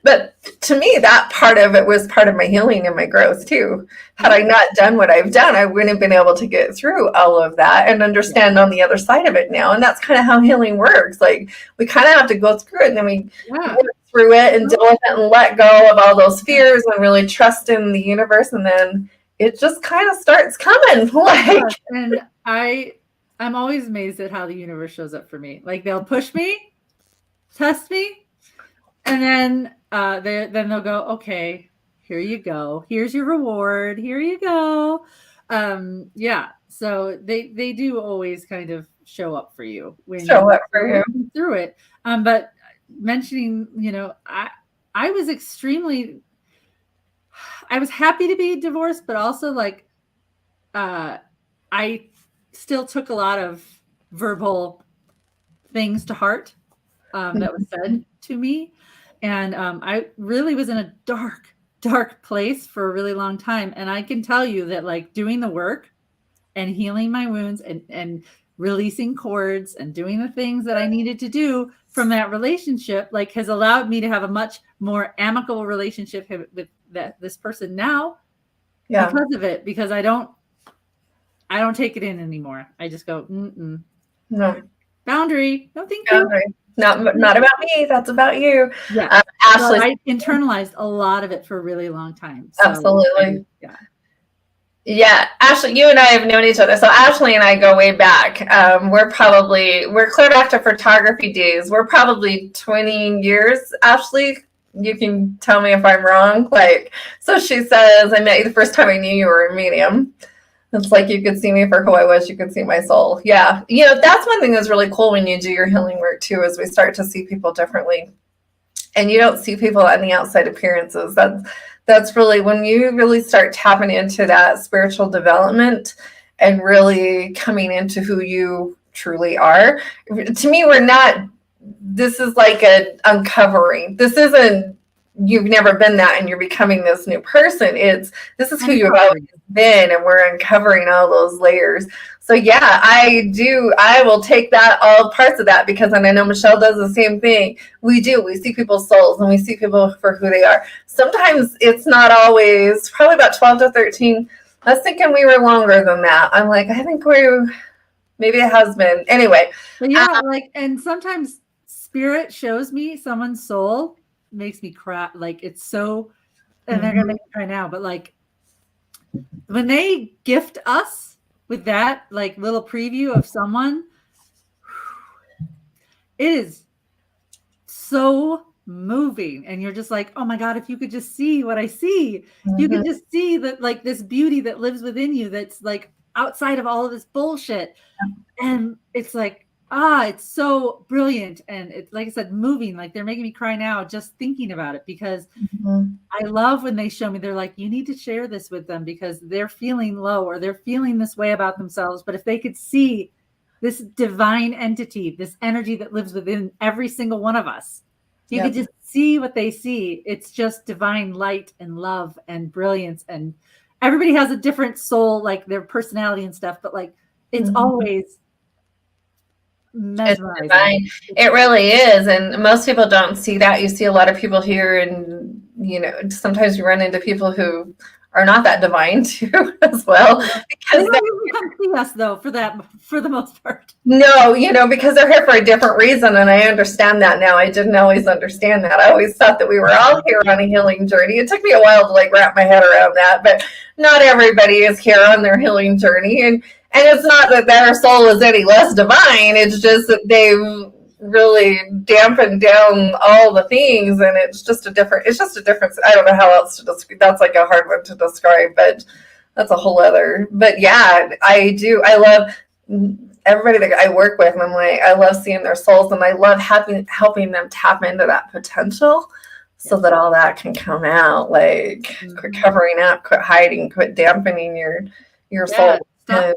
But to me, that part of it was part of my healing and my growth too. Had I not done what I've done, I wouldn't have been able to get through all of that and understand on the other side of it now. And that's kind of how healing works. We kind of have to go through it, and then we work through it and deal with it and let go of all those fears and really trust in the universe. And then it just kind of starts coming. And I'm always amazed at how the universe shows up for me. They'll push me, test me, and then they'll go, okay, here you go. Here's your reward. Here you go. So they do always kind of show up for you when you're through it. But mentioning, I was I was happy to be divorced, but also I still took a lot of verbal things to heart that was said to me. And I really was in a dark place for a really long time. And I can tell you that doing the work and healing my wounds and releasing cords and doing the things that I needed to do from that relationship, has allowed me to have a much more amicable relationship with this person now because of it, because I don't take it in anymore. I just go, no boundary. No, thank boundary. you. Not about me. That's about you. Yeah. Ashley, I internalized a lot of it for a really long time. So, absolutely. Yeah, Ashley, you and I have known each other. So Ashley and I go way back. We're clear back to photography days. We're probably 20 years, Ashley. You can tell me if I'm wrong. So she says, I met you the first time I knew you were a medium. It's you could see me for who I was. You could see my soul. Yeah. That's one thing that's really cool when you do your healing work too, is we start to see people differently. And you don't see people on the outside appearances. That's really when you really start tapping into that spiritual development and really coming into who you truly are. To me, this is an uncovering. This isn't, you've never been that and you're becoming this new person. This is who you've always been, and we're uncovering all those layers. So yeah, I do. I will take that, all parts of that, because, and I know Michele does the same thing. We do. We see people's souls and we see people for who they are. Sometimes it's not always, probably about 12 to 13. I was thinking we were longer than that. I'm like, I think maybe it has been. Anyway. But yeah, like, and sometimes spirit shows me someone's soul, makes me cry. Like, it's so, and they're gonna make me cry now, but like when they gift us with that like little preview of someone, it is so moving. And you're just like, oh my God, if you could just see what I see, you could just see that, like, this beauty that lives within you that's like outside of all of this bullshit. And it's like, it's so brilliant. And it's, like I said, moving. Like, they're making me cry now just thinking about it, because I love when they show me, they're like, you need to share this with them because they're feeling low or they're feeling this way about themselves. But if they could see this divine entity, this energy that lives within every single one of us, you could just see what they see. It's just divine light and love and brilliance. And everybody has a different soul, like their personality and stuff, but like, it's always mesmerizing. It's divine. It really is. And most people don't see that. You see a lot of people here, and, you know, sometimes you run into people who are not that divine too as well. Because they don't come see us though, for the most part. No, you know, because they're here for a different reason. And I understand that now. I didn't always understand that. I always thought that we were all here on a healing journey. It took me a while to like wrap my head around that, but not everybody is here on their healing journey. And it's not that their soul is any less divine. It's just that they've really dampened down all the things, and it's just a difference. I don't know how else to describe. That's like a hard one to describe, but that's a whole other. But yeah, I do. I love everybody that I work with, and I'm like, I love seeing their souls, and I love helping them tap into that potential, so that all that can come out. Like, quit covering up, quit hiding, quit dampening your soul. Stop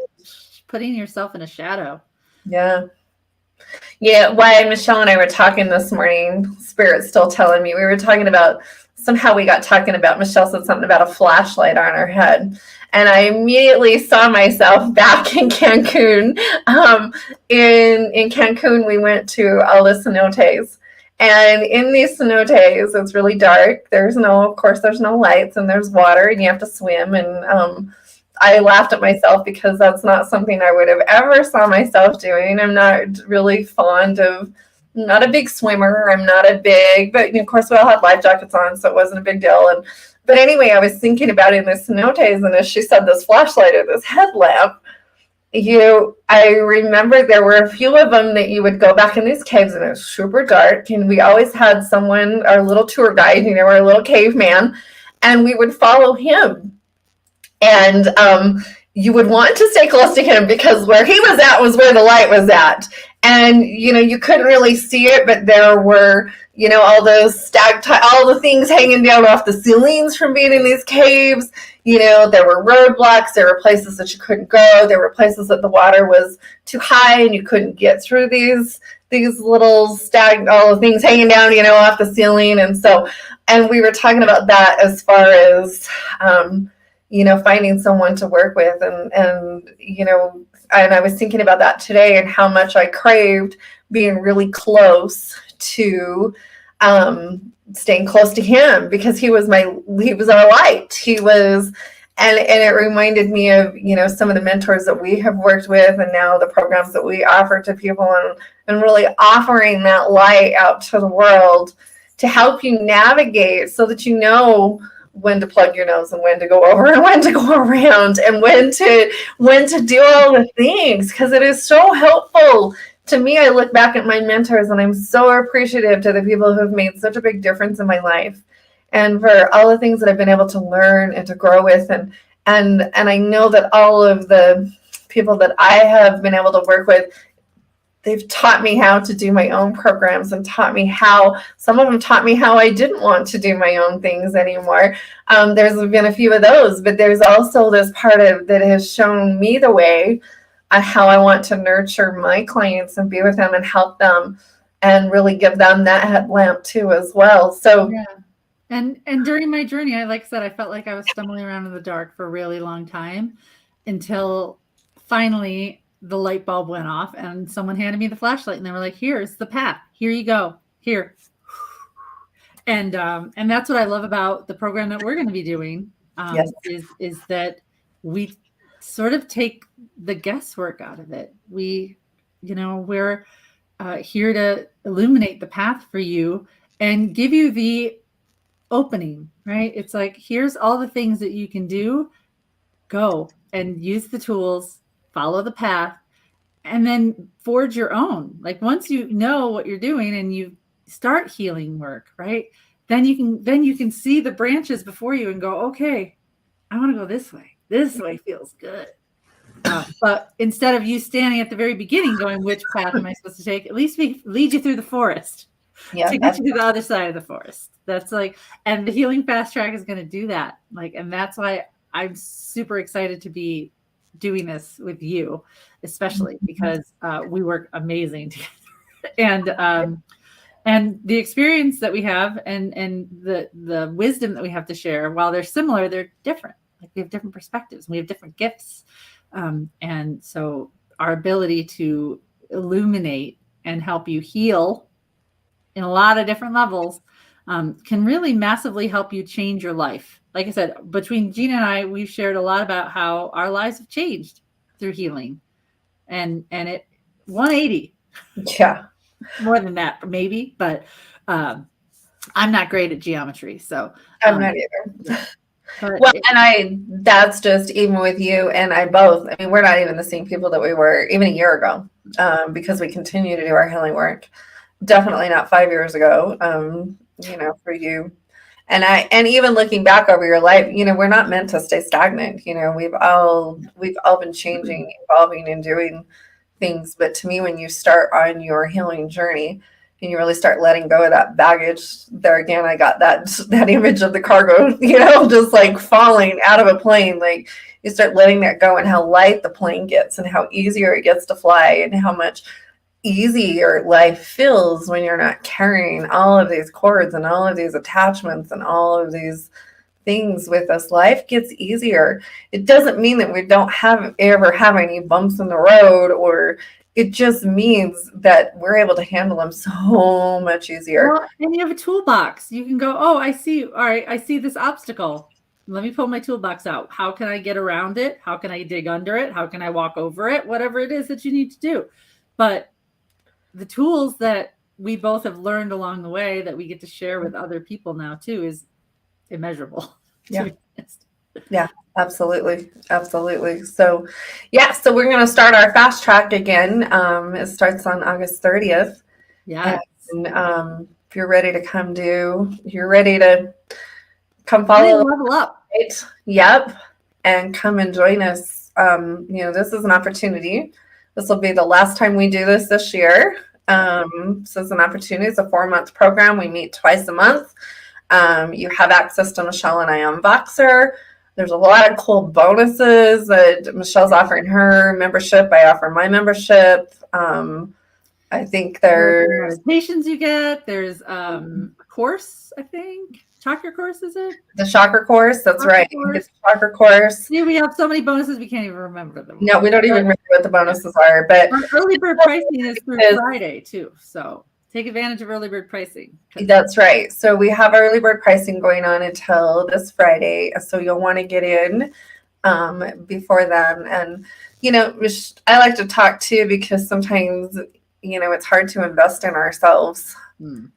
putting yourself in a shadow. Yeah. Why Michele and I were talking this morning, Spirit's still telling me, we were talking about, somehow we got talking about, Michele said something about a flashlight on her head. And I immediately saw myself back in Cancun. In Cancun, we went to all the cenotes. And in these cenotes, it's really dark. Of course, there's no lights, and there's water, and you have to swim. And I laughed at myself because that's not something I would have ever saw myself doing. I'm not really not a big swimmer. I'm not but of course we all had life jackets on, so it wasn't a big deal. But anyway, I was thinking about it in the cenotes, and as she said, this flashlight or this headlamp, I remember there were a few of them that you would go back in these caves, and it was super dark, and we always had someone, our little tour guide, our little caveman, and we would follow him. And you would want to stay close to him because where he was at was where the light was at. And, you couldn't really see it, but there were, all those all the things hanging down off the ceilings from being in these caves. There were roadblocks. There were places that you couldn't go. There were places that the water was too high and you couldn't get through these little all the things hanging down, off the ceiling. And we were talking about that as far as, finding someone to work with, and I was thinking about that today and how much I craved being really close to staying close to him, because he was our light. And it reminded me of, some of the mentors that we have worked with, and now the programs that we offer to people, and really offering that light out to the world to help you navigate, so that when to plug your nose and when to go over and when to go around and when to do all the things, because it is so helpful to me. I look back at my mentors and I'm so appreciative to the people who have made such a big difference in my life, and for all the things that I've been able to learn and to grow with. And I know that all of the people that I have been able to work with, they've taught me how to do my own programs, and some of them taught me how I didn't want to do my own things anymore. There's been a few of those, but there's also this part of that has shown me the way how I want to nurture my clients and be with them and help them and really give them that headlamp too as well. So yeah. And during my journey, like I said, I felt like I was stumbling around in the dark for a really long time, until finally the light bulb went off and someone handed me the flashlight and they were like, here's the path. Here you go. Here. And that's what I love about the program that we're going to be doing, Yes. is that we sort of take the guesswork out of it. We're here to illuminate the path for you and give you the opening, right? It's like, here's all the things that you can do. Go and use the tools, follow the path, and then forge your own. Like once you know what you're doing and you start healing work, right? Then you can see the branches before you and go, okay, I want to go this way. This way feels good. But instead of you standing at the very beginning going, which path am I supposed to take? At least we lead you through the forest to get you to the other side of the forest. That's like, and the Healing Fast Track is going to do that. Like, and that's why I'm super excited to be doing this with you, especially because we work amazing together. And the experience that we have and the wisdom that we have to share, while they're similar, they're different. Like we have different perspectives, we have different gifts. And so our ability to illuminate and help you heal in a lot of different levels can really massively help you change your life. Like I said, between Gina and I, we've shared a lot about how our lives have changed through healing, and it 180. Yeah. More than that, maybe, but I'm not great at geometry, so I'm not either. But well, that's just even with you and I both. I mean, we're not even the same people that we were even a year ago, because we continue to do our healing work. Definitely not 5 years ago, for you. And even looking back over your life, we're not meant to stay stagnant. We've all been changing, evolving, and doing things. But to me, when you start on your healing journey and you really start letting go of that baggage, there again, I got that image of the cargo, just like falling out of a plane. Like you start letting that go and how light the plane gets and how easier it gets to fly and how much easier life feels when you're not carrying all of these cords and all of these attachments and all of these things with us. Life gets easier. It doesn't mean that we don't ever have any bumps in the road, or it just means that we're able to handle them so much easier. Well, and you have a toolbox. You can go, oh, I see. All right, I see this obstacle. Let me pull my toolbox out. How can I get around it? How can I dig under it? How can I walk over it? Whatever it is that you need to do. But the tools that we both have learned along the way that we get to share with other people now too is immeasurable. Yeah, absolutely. So we're going to start our fast track again. It starts on August 30th. Yeah. And if you're ready to you're ready to come follow, level up. Right? Yep. And come and join us. This is an opportunity. This will be the last time we do this year. So it's an opportunity. It's a 4-month program. We meet twice a month. You have access to Michele and I on Voxer. There's a lot of cool bonuses that Michelle's offering her membership. I offer my membership. I think there's meditations you get. There's a course, I think. Chakra course, is it? The chakra course. That's right. It's the chakra course. See, we have so many bonuses we can't even remember them. No, we don't even remember what the bonuses are. But our early bird pricing is through Friday too. So take advantage of early bird pricing. That's right. So we have early bird pricing going on until this Friday. So you'll want to get in before then. And, I like to talk too, because sometimes, it's hard to invest in ourselves. And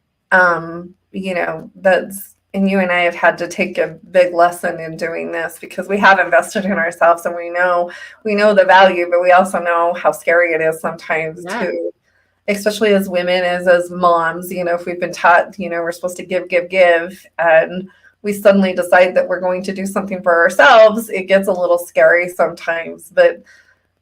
you and I have had to take a big lesson in doing this, because we have invested in ourselves and we know the value, but we also know how scary it is sometimes too. Especially as women, as moms, if we've been taught, we're supposed to give, and we suddenly decide that we're going to do something for ourselves, it gets a little scary sometimes. But,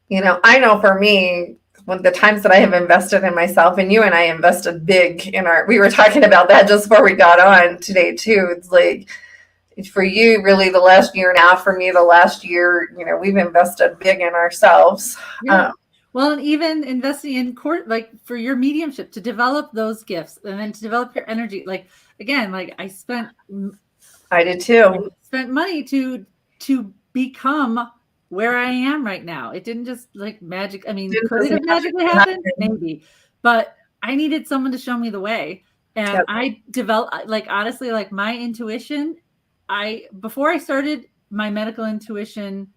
I know for me, when the times that I have invested in myself, and you and I invested big we were talking about that just before we got on today too. It's like, for you, really the last year now, for me, the last year, we've invested big in ourselves. Yeah. Well, and even investing in like for your mediumship, to develop those gifts and then to develop your energy. Like, again, like I did too. I spent money to become where I am right now. It didn't just like magic. I mean, Didn't could it just have magically magically happened? happen. Maybe, but I needed someone to show me the way. And Yep. I developed, like, honestly, like my intuition, before I started my medical intuition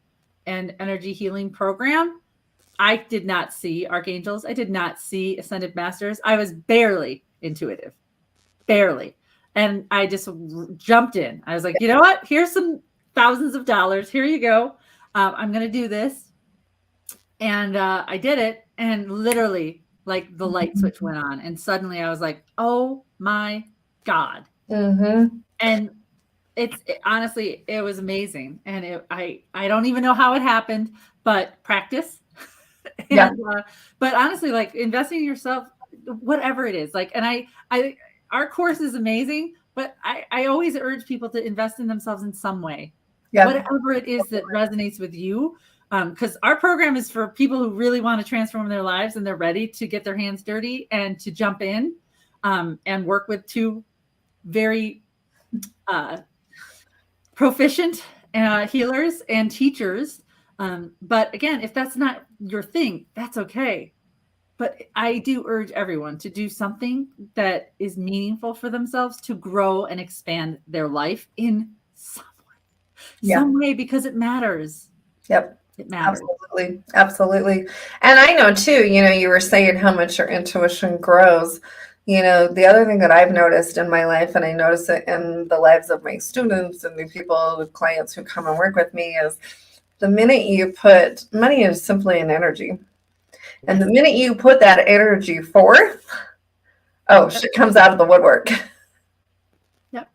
and energy healing program, I did not see archangels. I did not see ascended masters. I was barely intuitive, barely. And I just jumped in. I was like, you know what? Here's some thousands of dollars. Here you go. I'm going to do this. And I did it. And literally, like, the light switch went on. And suddenly I was like, oh my God. Mm-hmm. And honestly, it was amazing. And I don't even know how it happened, but practice. Yeah. And but honestly, like, investing in yourself, whatever it is, like, and our course is amazing, but I always urge people to invest in themselves in some way, Yeah. whatever it is that resonates with you. Because our program is for people who really want to transform their lives and they're ready to get their hands dirty and to jump in and work with two very proficient healers and teachers. But again, if that's not your thing, that's okay. But I do urge everyone to do something that is meaningful for themselves, to grow and expand their life in some way, because it matters. Yep. It matters. Absolutely. Absolutely. And I know too, you were saying how much your intuition grows. The other thing that I've noticed in my life, and I notice it in the lives of my students and the people, the clients who come and work with me, is the minute you put money is simply an energy. And the minute you put that energy forth, shit comes out of the woodwork. Yep.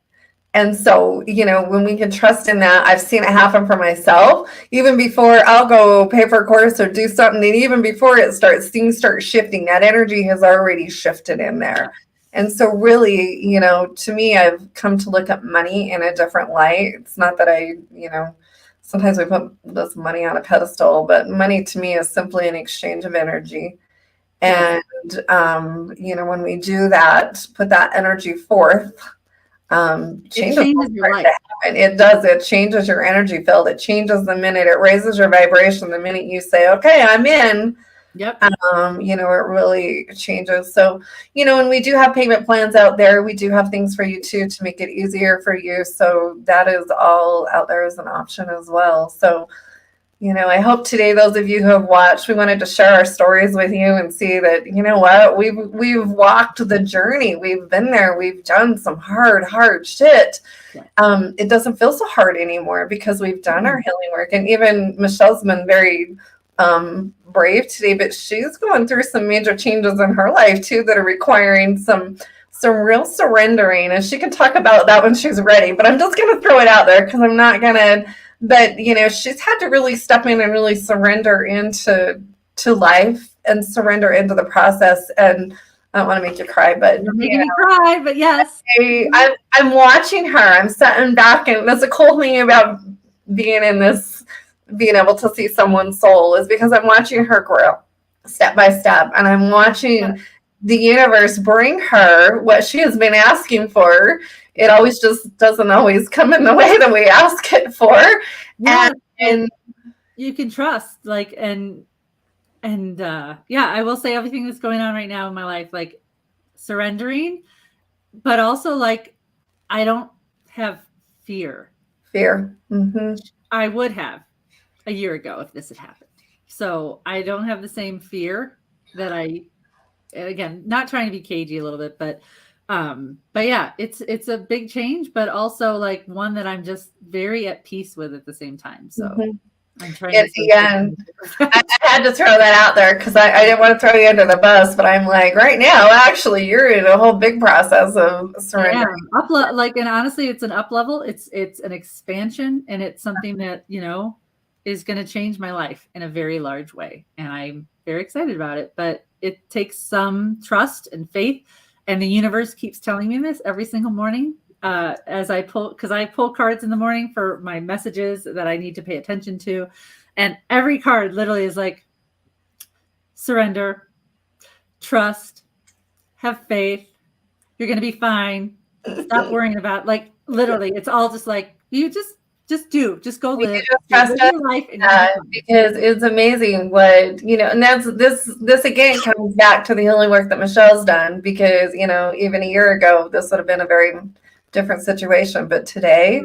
And so, when we can trust in that, I've seen it happen for myself. Even before I'll go pay for a course or do something, and even before things start shifting, that energy has already shifted in there. And so really, to me, I've come to look at money in a different light. It's not that sometimes we put this money on a pedestal, but money to me is simply an exchange of energy. And, when we do that, put that energy forth, it changes your life. It does. It changes your energy field. It changes the minute. It raises your vibration the minute you say, okay, I'm in. Yep. It really changes. So, when we do have payment plans out there, we do have things for you too, to make it easier for you. So that is all out there as an option as well. So, I hope today, those of you who have watched, we wanted to share our stories with you and see that, what, we've walked the journey. We've been there. We've done some hard shit. It doesn't feel so hard anymore because we've done our healing work. And even Michelle's been very brave today, but she's going through some major changes in her life too that are requiring some real surrendering. And she can talk about that when she's ready. But I'm just going to throw it out there because I'm not going to. But, she's had to really step in and really surrender into life and surrender into the process. And I don't want to make you cry, but you're making me cry. But yes, I'm watching her. I'm sitting back, and that's a cool thing about being in this, being able to see someone's soul, is because I'm watching her grow step by step, and I'm watching the universe bring her what she has been asking for. It always just doesn't always come in the way that we ask it for. Yeah, and you can trust, like, and I will say everything that's going on right now in my life, like, surrendering, but also, like, I don't have fear. Mm-hmm. I would have a year ago if this had happened. So I don't have the same fear that again, not trying to be cagey a little bit, but yeah, it's a big change, but also, like, one that I'm just very at peace with at the same time. So I'm trying I had to throw that out there because I didn't want to throw you under the bus, but I'm like, right now, actually, you're in a whole big process of surrendering. And honestly, it's an up level. It's an expansion, and it's something that, is going to change my life in a very large way. And I'm very excited about it, but it takes some trust and faith. And the universe keeps telling me this every single morning as I pull cards in the morning for my messages that I need to pay attention to. And every card literally is like, surrender, trust, have faith. You're going to be fine. Stop worrying about, like, literally, it's all just like, you just Just go live. Just trust Live your life because it's amazing what, and that's this again comes back to the healing work that Michelle's done, because, even a year ago, this would have been a very different situation. But today,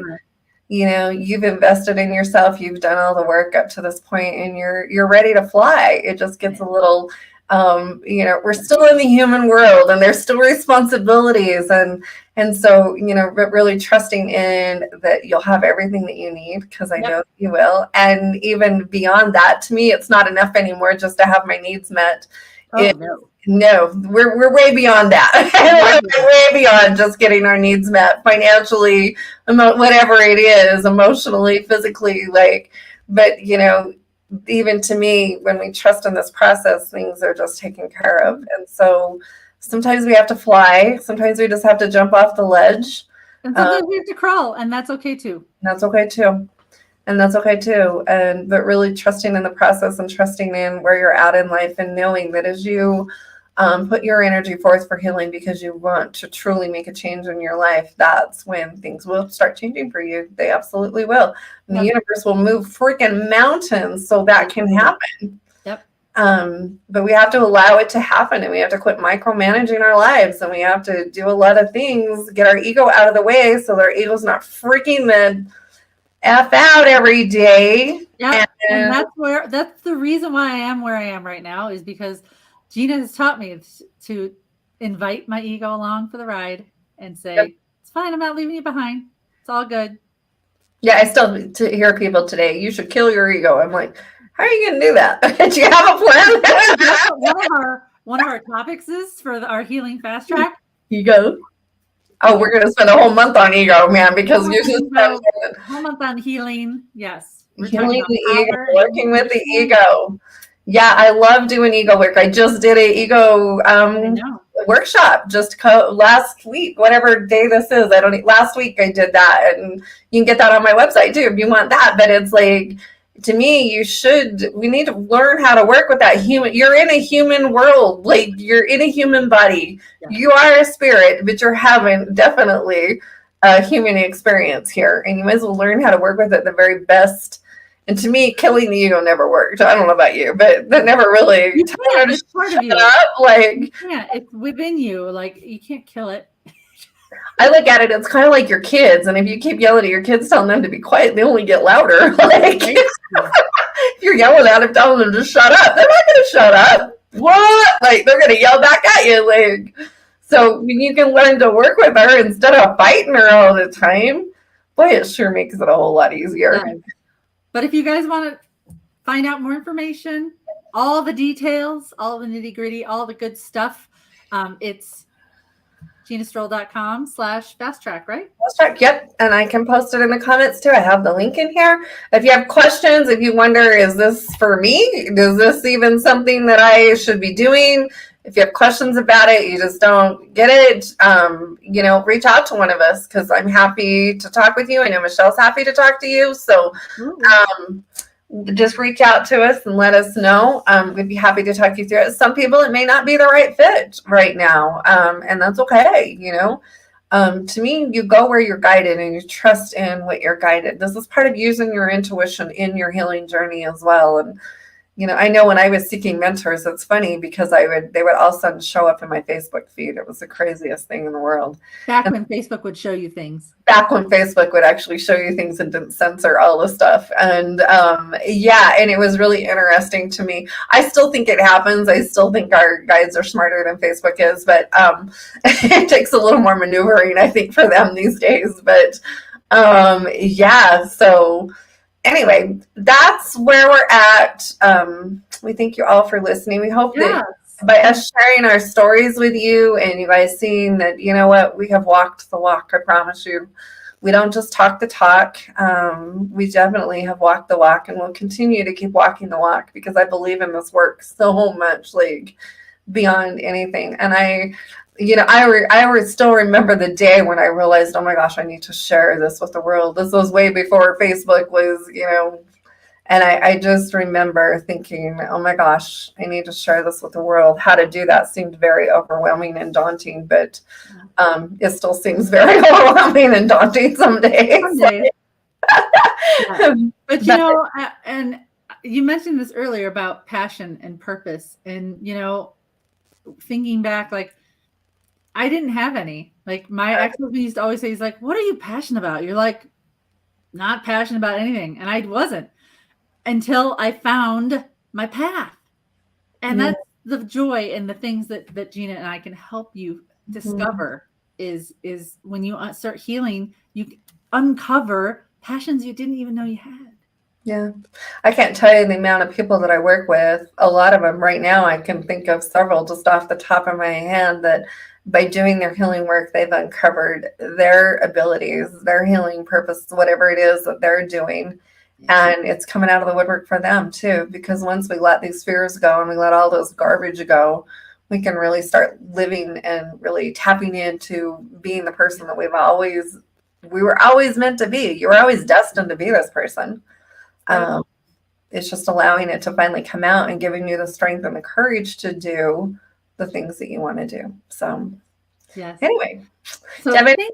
you've invested in yourself, you've done all the work up to this point, and you're ready to fly. It just gets a little, we're still in the human world, and there's still responsibilities, and so, but really trusting in that you'll have everything that you need, because I know you will. And even beyond that, to me, it's not enough anymore just to have my needs met. No, we're way beyond that. We're way beyond just getting our needs met financially, whatever it is, emotionally, physically, but even to me, when we trust in this process, things are just taken care of. And so sometimes we have to fly. Sometimes we just have to jump off the ledge. And sometimes we have to crawl, and that's okay too. But really trusting in the process and trusting in where you're at in life, and knowing that as you put your energy forth for healing because you want to truly make a change in your life, that's when things will start changing for you. They absolutely will. And the universe will move freaking mountains so that can happen. But we have to allow it to happen, and we have to quit micromanaging our lives, and we have to do a lot of things, get our ego out of the way so that our ego's not freaking the F out every day. And that's the reason why I am where I am right now, is because Gina has taught me to invite my ego along for the ride and say, it's fine, I'm not leaving you behind. It's all good. Yeah, I still hear people today, you should kill your ego. I'm like, how are you going to do that? Do you have a plan? One of our topics is for our healing fast track. Ego. Oh, we're going to spend a whole month on ego, man, because you just a whole month on healing. Yes. Healing the ego, working with the ego. Yeah, I love doing ego work. I just did an ego workshop just last week, whatever day this is. Last week I did that, and you can get that on my website too if you want that. But it's like, to me, we need to learn how to work with that human. You're in a human world, like you're in a human body. You are a spirit, but you're having definitely a human experience here, and you might as well learn how to work with it the very best. And to me, killing the ego never worked. I don't know about you, but that never really. It's part of you. It's within you. Like, you can't kill it. I look at it, it's kind of like your kids, and if you keep yelling at your kids, telling them to be quiet, they only get louder. If you're yelling at them, telling them to shut up, they're not going to shut up. What? They're going to yell back at you. So when you can learn to work with her instead of fighting her all the time, boy, it sure makes it a whole lot easier. But if you guys want to find out more information, all the details, all the nitty gritty, all the good stuff, it's GinaStroll.com/fast track, right? Fast track, yep. And I can post it in the comments too. I have the link in here. If you have questions, if you wonder, is this for me? Is this even something that I should be doing? If you have questions about it, you just don't get it, reach out to one of us, because I'm happy to talk with you. I know Michelle's happy to talk to you. So just reach out to us and let us know. We'd be happy to talk you through it. Some people, it may not be the right fit right now, and that's okay. To me, you go where you're guided, and you trust in what you're guided. This is part of using your intuition in your healing journey as well. And I know when I was seeking mentors, it's funny because they would all of a sudden show up in my Facebook feed. It was the craziest thing in the world. When Facebook would show you things. Back when Facebook would actually show you things and didn't censor all the stuff. And and it was really interesting to me. I still think it happens. I still think our guides are smarter than Facebook is, but it takes a little more maneuvering, I think, for them these days. But so anyway, that's where we're at. We thank you all for listening. We hope that by us sharing our stories with you and you guys seeing that, we have walked the walk, I promise you. We don't just talk the talk. We definitely have walked the walk, and we'll continue to keep walking the walk, because I believe in this work so much, beyond anything. And I still remember the day when I realized, oh my gosh, I need to share this with the world. This was way before Facebook was, and I just remember thinking, oh my gosh, I need to share this with the world. How to do that seemed very overwhelming and daunting, but it still seems very overwhelming and daunting some days. Yeah. But you know, and you mentioned this earlier about passion and purpose, and you know, thinking back, like I didn't have any. Like my ex-husband used to always say, he's like, "What are you passionate about?" You're like, "Not passionate about anything," and I wasn't until I found my path, and that's the joy and the things that Gina and I can help you discover is when you start healing, you uncover passions you didn't even know you had. Yeah. I can't tell you the amount of people that I work with. A lot of them right now, I can think of several just off the top of my head that by doing their healing work, they've uncovered their abilities, their healing purpose, whatever it is that they're doing. And it's coming out of the woodwork for them too, because once we let these fears go and we let all those garbage go, we can really start living and really tapping into being the person that we were always meant to be. You were always destined to be this person. It's just allowing it to finally come out and giving you the strength and the courage to do the things that you want to do. So, anyway, do you have any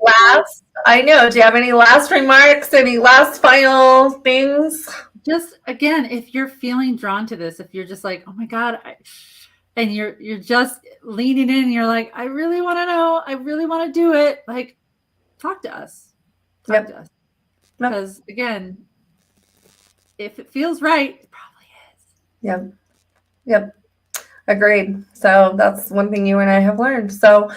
do you have any last remarks, any last final things? Just again, if you're feeling drawn to this, if you're just like, oh my God, and you're just leaning in, and you're like, I really want to know, I really want to do it. Like, talk to us. Talk to us. Because again, if it feels right, it probably is. Yep. Agreed. So that's one thing you and I have learned. So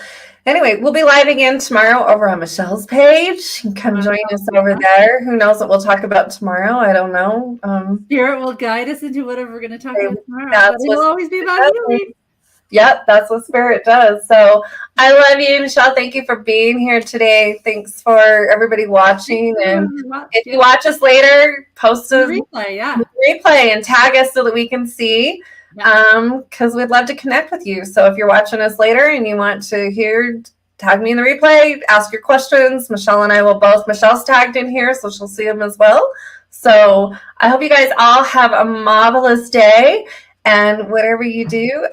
anyway, we'll be live again tomorrow over on Michelle's page. You can come join us over there. Who knows what we'll talk about tomorrow? I don't know. Spirit will guide us into whatever we're going to talk about tomorrow. It will always be about healing. Yep, that's what Spirit does. So I love you, Michele. Thank you for being here today. Thanks for everybody watching. And if you watch us later, post a replay and tag us so that we can see. Because we'd love to connect with you. So if you're watching us later and you want to hear, tag me in the replay, ask your questions. Michele and I will both. Michelle's tagged in here, so she'll see them as well. So I hope you guys all have a marvelous day. And whatever you do,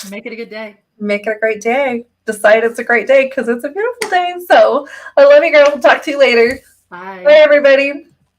make it a good day. Make it a great day. Decide it's a great day because it's a beautiful day. So I love you, girl. We'll talk to you later. Bye. Bye, everybody.